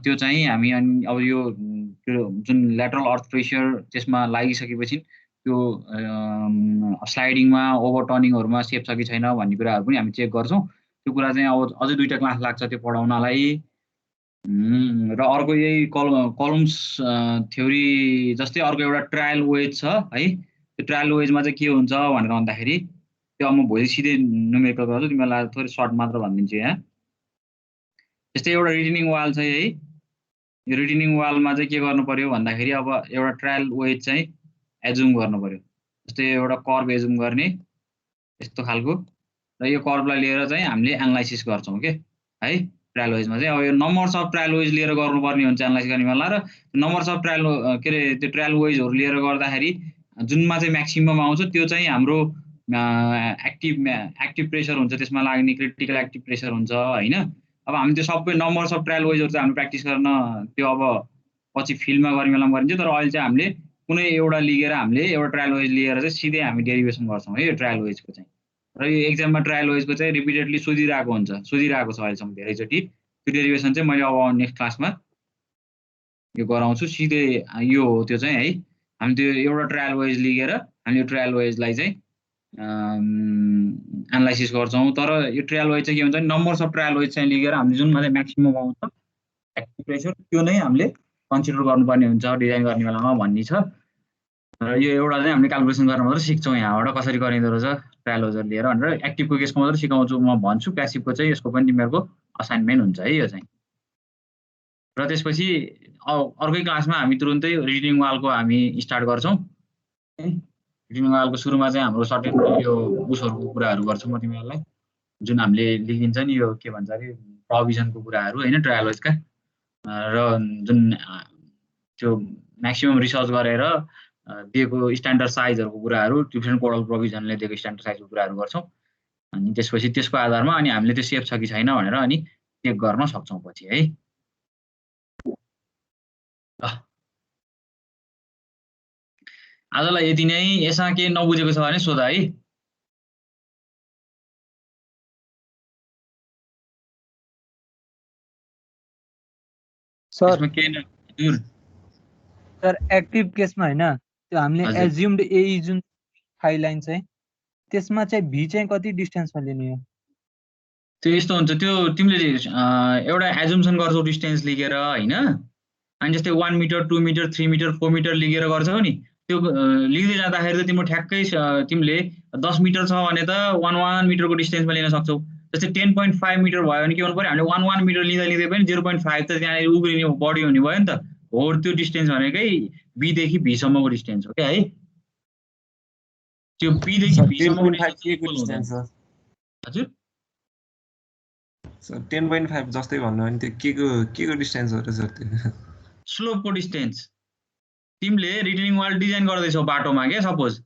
त्यो चाहिँ हामी अनि अब यो त्यो जुन ल्याटरल अर्थ प्रेसर त्यसमा लागिसकेपछि त्यो स्लाइडिङमा ओभरटर्निङहरूमा सेफ छ कि छैन भन्ने कुराहरू पनि हामी चेक गर्छौँ। त्यो कुरा चाहिँ अब अझै 2टा क्लास लाग्छ त्यो पढाउनलाई। र अर्को यही कलम्स थ्योरी जस्तै अर्को एउटा ट्रायल वेज छ है। त्यो ट्रायल वेजमा चाहिँ के हुन्छ भनेर भन्दाखेरि त्यो अब म भोलि सिधै न्युमेरिकल गर्छु, तिमीहरूलाई थोरै सर्ट मात्र भनिदिन्छु यहाँ। त्यस्तै एउटा रिटेनिङ वाल छ है। यो रिटेनिङ वालमा चाहिँ के गर्नु पर्यो भन्दाखेरि अब एउटा ट्रायल वेज चाहिँ एजुम गर्नु पर्यो। जस्तै एउटा कर्भ एजुम गर्ने यस्तो खालको, र यो कर्भलाई लिएर चाहिँ हामीले एनालाइसिस गर्छौँ के है। ट्रायल वेजमा चाहिँ अब यो नम्बर्स अफ ट्रायल वेज लिएर गर्नुपर्ने हुन्छ एनालाइसिस गर्ने बेला, र नम्बर्स अफ ट्रायल के अरे त्यो ट्रायल वेजहरू लिएर गर्दाखेरि जुनमा चाहिँ म्याक्सिमम आउँछ त्यो चाहिँ हाम्रो एक्टिभ प्रेसर हुन्छ, त्यसमा लाग्ने क्रिटिकल एक्टिभ प्रेसर हुन्छ होइन। अब हामी त्यो सबै नम्बर्स अफ ट्रायल वेजहरू चाहिँ हामी प्र्याक्टिस गर्न त्यो अब पछि फिल्डमा गर्ने बेलामा गरिन्छ। तर अहिले चाहिँ हामीले कुनै एउटा लिएर हामीले एउटा ट्रायल वेज लिएर चाहिँ सिधै हामी डेरिभेसन गर्छौँ है यो ट्रायल वेजको चाहिँ। र यो एक्जाममा ट्रायल वेजको चाहिँ रिपिटेडली सोधिरहेको छ अहिलेसम्म धेरैचोटि। त्यो डेरिभेसन चाहिँ मैले अब नेक्स्ट क्लासमा यो गराउँछु सिधै। यो हो त्यो चाहिँ है, हामी त्यो एउटा ट्रायल वेज लिएर हामी यो ट्रायल वेजलाई चाहिँ एनालाइसिस गर्छौँ। तर यो ट्रायल वेज चाहिँ के हुन्छ भने नम्बर्स अफ ट्रायल वेज चाहिँ लिएर हामीले जुनमा चाहिँ म्याक्सिमम आउँछ एक्टिभ प्रेसर त्यो नै हामीले कन्सिडर गर्नुपर्ने हुन्छ डिजाइन गर्ने बेलामा भन्ने छ। र यो एउटा चाहिँ हामीले क्यालकुलेसन गर्न मात्रै सिक्छौँ यहाँबाट कसरी गरिँदो रहेछ ट्रायल वेजर लिएर भनेर। एक्टिभको केसको मात्रै सिकाउँछु म भन्छु, प्यासिभको चाहिँ यसको पनि तिमीहरूको असाइनमेन्ट हुन्छ है यो चाहिँ। र त्यसपछि अर्कै क्लासमा हामी तुरुन्तै रिटेनिङ वालको हामी स्टार्ट गर्छौँ। रिटेनिङ वालको सुरुमा चाहिँ हाम्रो सर्टेन यो उसहरूको कुराहरू गर्छौँ म तिमीहरूलाई, जुन हामीले लेखिन्छ नि यो के भन्छ अरे प्रोभिजनको कुराहरू होइन ट्रायल वेजका, र जुन त्यो म्याक्सिमम रिसर्च गरेर दिएको स्ट्यान्डर्ड साइजहरूको कुराहरू डिफ्रेन्ट कोडल प्रोभिजनले दिएको स्ट्यान्डर्ड साइजको कुराहरू गर्छौँ। अनि त्यसपछि त्यसको आधारमा अनि हामीले त्यो सेफ छ कि छैन भनेर अनि चेक गर्न सक्छौँ पछि है। आजलाई यति नै। यसमा केही नबुझेको छ भने सोध है। सर सर एक्टिभ केसमा होइन त्यो हामीले एज्युम्ड ए जुन फाइल लाइन चाहिँ त्यसमा चाहिँ भी चाहिँ कति डिस्टेन्समा लिने हो? त्यो यस्तो हुन्छ, त्यो तिमीले एउटा एजुम्सन गर्छौ डिस्टेन्स लिएर होइन। अनि जस्तै 1 मिटर 2 मिटर 3 मिटर 4 मिटर लिएर गर्छौ नि, त्यो लिँदै जाँदाखेरि त तिम्रो ठ्याक्कै तिमीले 10 मिटर छ भने त 1 मिटरको डिस्टेन्समा लिन सक्छौ। जस्तै 10.5 मिटर भयो भने के गर्नु पर्यो हामीले 1 मिटर लिँदै पनि 0.5 त त्यहाँनिर उब्रिने बढी हुने भयो नि त हो। त्यो डिस्टेन्स भनेकै बीदेखि भीसम्मको डिस्टेन्स हो क्या है। त्यो बीदेखि भीसम्मको डिस्टेन्स हजुर सर 10.5 जस्तै भन्नु भने त्यो के को डिस्टेन्स हो र सर? त्यो स्लोपको डिस्टेन्स। तिमीले रिटेनिङ वाल डिजाइन गर्दैछौ बाटोमा के सपोज,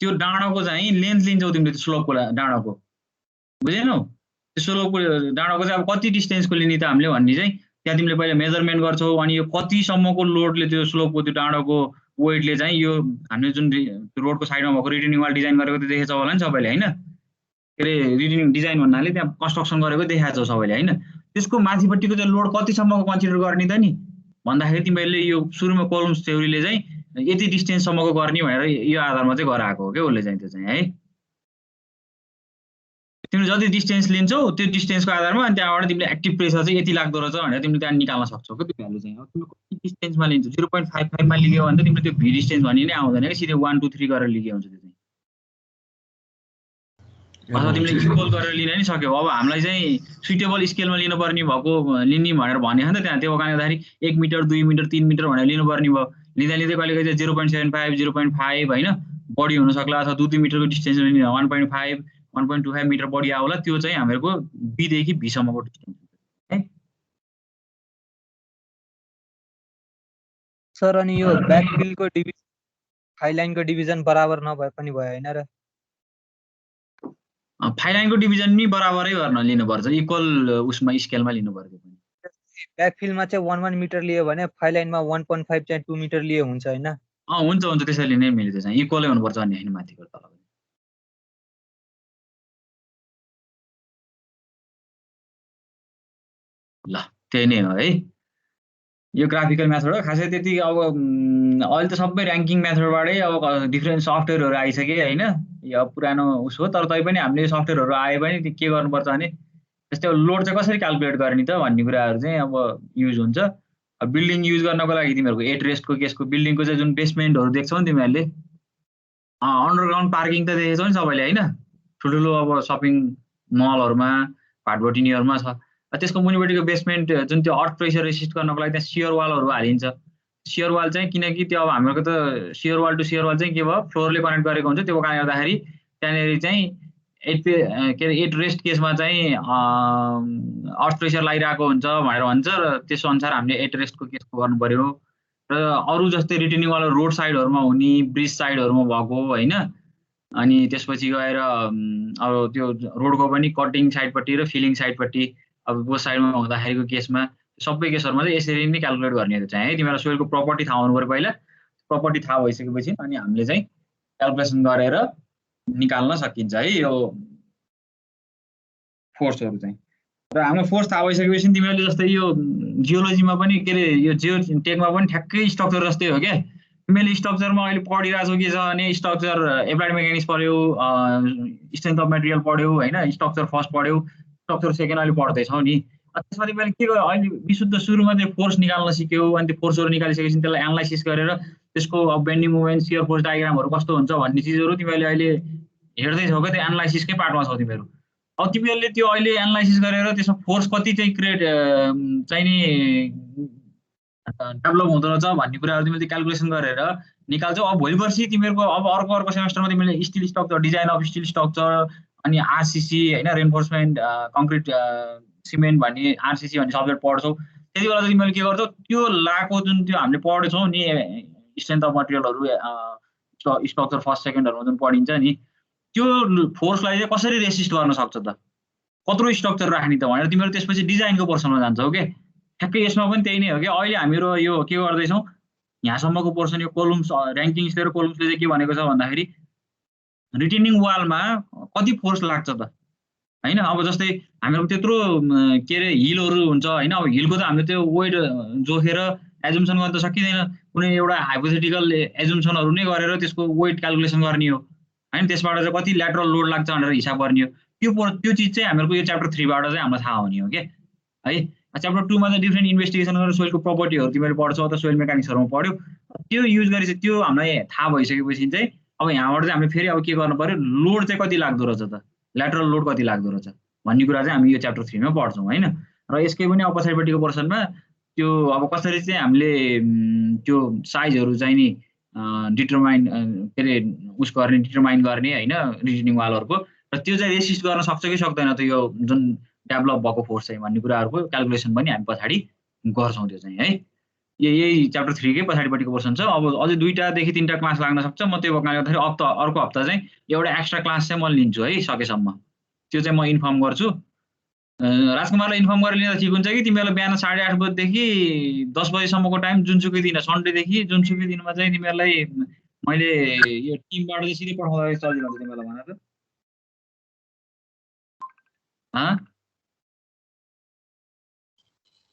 त्यो डाँडोको चाहिँ लेन्थ लिन्छौ तिमीले त्यो स्लोपको डाँडोको, बुझेनौ? त्यो स्लोपको डाँडोको चाहिँ अब कति डिस्टेन्सको लिने त हामीले भन्ने चाहिँ त्यहाँ तिमीले पहिला मेजरमेन्ट गर्छौ। अनि यो कतिसम्मको लोडले त्यो स्लोपको त्यो डाँडोको वेटले चाहिँ यो हामीले जुन रोडको साइडमा भएको रिटेनिङ वाल डिजाइन गरेको त्यो देखेछौ होला नि सबैले होइन। के अरे रिटेनिङ डिजाइन भन्नाले त्यहाँ कन्स्ट्रक्सन गरेको देखाएको छ सबैले होइन। त्यसको माथिपट्टिको चाहिँ लोड कतिसम्मको कन्सिडर गर्ने त नि भन्दाखेरि तिमीहरूले यो सुरुमा कलम्स थ्योरीले चाहिँ यति डिस्टेन्ससम्मको गर्ने भनेर यो आधारमा चाहिँ गराएको हो क्या उसले चाहिँ त्यो चाहिँ है। तिमीले जति डिस्टेन्स लिन्छौ त्यो डिस्टेन्सको आधारमा अनि त्यहाँबाट तिमीले एक्टिभ प्रेसर चाहिँ यति लाग्दो रहेछ भनेर तिमीले त्यहाँ निकाल्न सक्छौ क्या त्यो भ्यालु चाहिँ। अब तिमीले कति डिस्टेन्समा लिन्छौ 0.55 मा लिग्यो भने त तिमीले त्यो भी डिस्टेन्स भन्ने नै आउँदैन कि सिधै 1 2 3 गरेर लिग्यो हुन्छ त्यो चाहिँ। अथवा तिमीले इक्वल गरेर लिन नि सक्यौ। अब हामीलाई चाहिँ सुइटेबल स्केलमा लिनुपर्ने भएको लिने भनेर भनेको नि त त्यहाँ, त्यो कारणले गर्दाखेरि 1 मिटर 2 मिटर 3 मिटर भनेर लिनुपर्ने भयो। लिँदा लिँदै कहिले कहिले 0.75 0.5 होइन बढी हुन सक्ला अथवा 2 मिटरको डिस्टेन्स 1.5 1.25 मिटर बढी आउला त्यो चाहिँ हामीहरूको बी देखि भी सम्मको डिस्टेन्स है। सर अनि यो ब्याकफिलको डिभिजन फाइलाइनको डिभिजन बराबर नभए पनि भयो हैन र? फाइलाइनको डिभिजन नि बराबरै गर्न लिनुपर्छ, इक्वल उसमा स्केलमा लिनुपर्छ पनि। ब्याकफिलमा चाहिँ 1 मिटर लियो भने फाइलाइनमा 1.5 चाहिँ 2 मिटर लिए हुन्छ हैन? हुन्छ त्यसैले नै मिल्छ चाहिँ इक्वलै हुनुपर्छ भन्ने हैन माथिको तल। ल त्यही नै हो है, यो ग्राफिकल मेथड हो खासै त्यति। अब अहिले त सबै र्याङ्किङ मेथडबाटै अब डिफ्रेन्ट सफ्टवेयरहरू आइसके हैन, यो पुरानो उस हो। तर तैपनि हामीले सफ्टवेयरहरू आए पनि के गर्नुपर्छ भने जस्तै लोड चाहिँ कसरी क्याल्कुलेट गर्ने त भन्ने कुराहरू चाहिँ अब युज हुन्छ। बिल्डिङ युज गर्नको लागि तिमीहरूको एट रेस्टको केसको बिल्डिङको चाहिँ जुन बेसमेन्टहरू देख्छौ नि तिमीहरूले, अन्डरग्राउन्ड पार्किङ त देखेछौ नि सबैले हैन, ठुल्ठुलो अब सपिङ मलहरूमा भाटबटिनीहरूमा छ। त्यसको मुनिपट्टिको बेसमेन्ट जुन त्यो अर्थ प्रेसर रेसिस्ट गर्नको लागि त्यहाँ सियर वालहरू हालिन्छ। सियर वाल चाहिँ किनकि त्यो अब हाम्रो त shear wall to shear wall चाहिँ के भयो फ्लोरले कनेक्ट गरेको हुन्छ, त्यो कारणले गर्दाखेरि त्यहाँनिर चाहिँ एट रेस्ट केसमा चाहिँ अर्थ प्रेसर लागिरहेको हुन्छ भनेर भन्छ र त्यसो अनुसार हामीले एट रेस्टको केसको गर्नु पर्यो। र अरू जस्तै रिटेनिङ वाल रोड साइडहरूमा हुने, ब्रिज साइडहरूमा भएको हैन, अनि त्यसपछि गएर अब त्यो रोडको पनि कटिङ साइडपट्टि र फिलिङ साइडपट्टि अब बोथ साइडमा हुँदाखेरिको केसमा सबै केसहरूमा चाहिँ यसरी नै क्याल्कुलेट गर्ने चाहिँ है। तिमीलाई सोइलको प्रपर्टी थाहा हुनु पर्यो पहिला, प्रपर्टी थाहा भइसकेपछि अनि हामीले चाहिँ क्याल्कुलेसन गरेर निकाल्न सकिन्छ है यो फोर्सहरू चाहिँ। र हाम्रो फोर्स थाहा भइसकेपछि तिमीहरूले जस्तै यो जियोलोजीमा पनि के अरे यो जियो टेकमा पनि ठ्याक्कै स्ट्रक्चर जस्तै हो क्या। तिमीले स्ट्रक्चरमा अहिले पढिरहेको छौ के छ भने स्ट्रक्चर एप्लाइड मेकानिक्स पढ्यौ, स्ट्रेन्थ अफ मेटेरियल पढ्यौ हैन, स्ट्रक्चर फर्स्ट पढ्यौ, स्ट्रक्चर सेकेन्ड अहिले पढ्दैछौ नि। त्यसमा तिमीले के गर्यो अहिले विशुद्ध सुरुमा चाहिँ फोर्स निकाल्न सिक्यौ, अनि त्यो फोर्सहरू निकालिसकेपछि त्यसलाई एनालाइसिस गरेर त्यसको अब बेन्डिङ मोमेन्ट सियर फोर्स डायग्रामहरू कस्तो हुन्छ भन्ने चिजहरू तिमीले अहिले हेर्दैछौ क्या, त्यो एनालाइसिसकै पार्टमा छौ तिमीहरू। अब तिमीहरूले त्यो अहिले एनालाइसिस गरेर त्यसमा फोर्स कति चाहिँ क्रिएट चाहिँ नि डेभलप हुँदो रहेछ भन्ने कुराहरू तिमीले क्याल्कुलेसन गरेर निकाल्छौ। अब भोलि पर्सि तिमीहरूको अब अर्को सेमेस्टरमा तिमीले still structure, design of still structure, अनि आरसिसी हैन, रेन्फोर्समेन्ट कङ्क्रिट सिमेन्ट भन्ने आरसिसी भन्ने सब्जेक्ट पढ्छौ। त्यति बेला चाहिँ तिमीले के गर्छौ त्यो लाको जुन त्यो हामीले पढ्छौ नि स्ट्रेन्थ अफ मटेरियलहरू स्ट्रक्चर फर्स्ट सेकेन्डहरूमा जुन पढिन्छ नि, त्यो फोर्सलाई चाहिँ कसरी रेसिस्ट गर्न सक्छ त, कत्रो स्ट्रक्चर राख्ने त भनेर तिमीहरू त्यसपछि डिजाइनको पोर्सनमा जान्छौ के। ठ्याक्कै यसमा पनि त्यही नै हो कि अहिले हामीहरू यो के गर्दैछौँ यहाँसम्मको पोर्सन यो कोलम्स र्याङ्किङ्सले र कोलम्सले चाहिँ के भनेको छ भन्दाखेरि रिटेनिङ वालमा कति फोर्स लाग्छ त हैन। अब जस्तै हामीहरूको त्यत्रो के अरे हिलहरू हुन्छ हैन, अब हिलको त हामीले त्यो वेट जोखेर एजुम्सन गर्न त सकिँदैन, कुनै एउटा हाइपोथेटिकल एजुम्सनहरू नै गरेर त्यसको वेट क्याल्कुलेसन गर्ने हो हैन, त्यसबाट चाहिँ कति ल्याटरल लोड लाग्छ भनेर हिसाब गर्ने हो। त्यो चिज चाहिँ हामीहरूको यो च्याप्टर 3 बाट चाहिँ हामीलाई थाहा हुने हो के है। च्याप्टर 2 मा चाहिँ डिफ्रेन्ट इन्भेस्टिगेसन गरेर सोइलको प्रपर्टीहरू तिमीले पढ्छौ अथवा सोइल मेकानिक्सहरूमा पढ्यौ, त्यो युज गरेपछि त्यो हामीलाई थाहा भइसकेपछि चाहिँ अब यहाँबाट चाहिँ हामीले फेरि अब के गर्नु पर्यो, लोड चाहिँ कति लाग्दो रहेछ त, ल्याटरल लोड कति लाग्दो रहेछ भन्ने कुरा चाहिँ हामी यो च्याप्टर 3 मा पढ्छौँ हैन। र यसकै पनि अब पछाडिपट्टिको पोर्सनमा त्यो अब कसरी चाहिँ हामीले त्यो साइजहरू चाहिँ नि डिटरमाइन के अरे डिटरमाइन गर्ने हैन रिटेनिङ वालहरूको, र त्यो चाहिँ रेसिस्ट गर्न सक्छ कि सक्दैन त यो जुन डेभलप भएको फोर्स चाहिँ भन्ने कुराहरूको क्याल्कुलेसन पनि हामी पछाडि गर्छौँ त्यो चाहिँ है। यही च्याप्टर 3 कै पछाडिपट्टिको पोर्सन छ। अब अझै 2 देखि 3 क्लास लाग्न सक्छ, म त्यो कारणले गर्दाखेरि अर्को हप्ता चाहिँ एउटा एक्स्ट्रा क्लास चाहिँ म लिन्छु है सकेसम्म, त्यो चाहिँ म इन्फर्म गर्छु। राजकुमारलाई इन्फर्म गरेर लिँदा ठिक हुन्छ कि तिमीहरूलाई बिहान 8:30 बजेदेखि 10 बजेसम्मको टाइम जुनसुकै दिन सन्डेदेखि जुनसुकै दिनमा चाहिँ तिमीहरूलाई मैले यो टिमबाट चाहिँ सिधै पठाउँदा सजिलो हुन्छ तिमीहरूलाई भनेर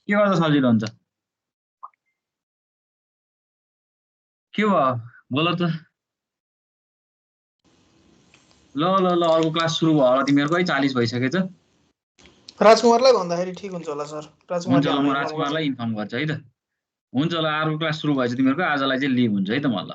के गर्दा सजिलो हुन्छ, के भयो बोल त। ल अर्को क्लास सुरु भयो होला तिमीहरूको है, 40 भइसकेछ। राजकुमारलाई भन्दाखेरि ठिक हुन्छ होला सर, हुन्छ ल म राजकुमारलाई इन्फर्म गर्छु है त। हुन्छ ल अर्को क्लास सुरु भएछ तिमीहरूको, आजलाई चाहिँ लिभ हुन्छ है त म ल।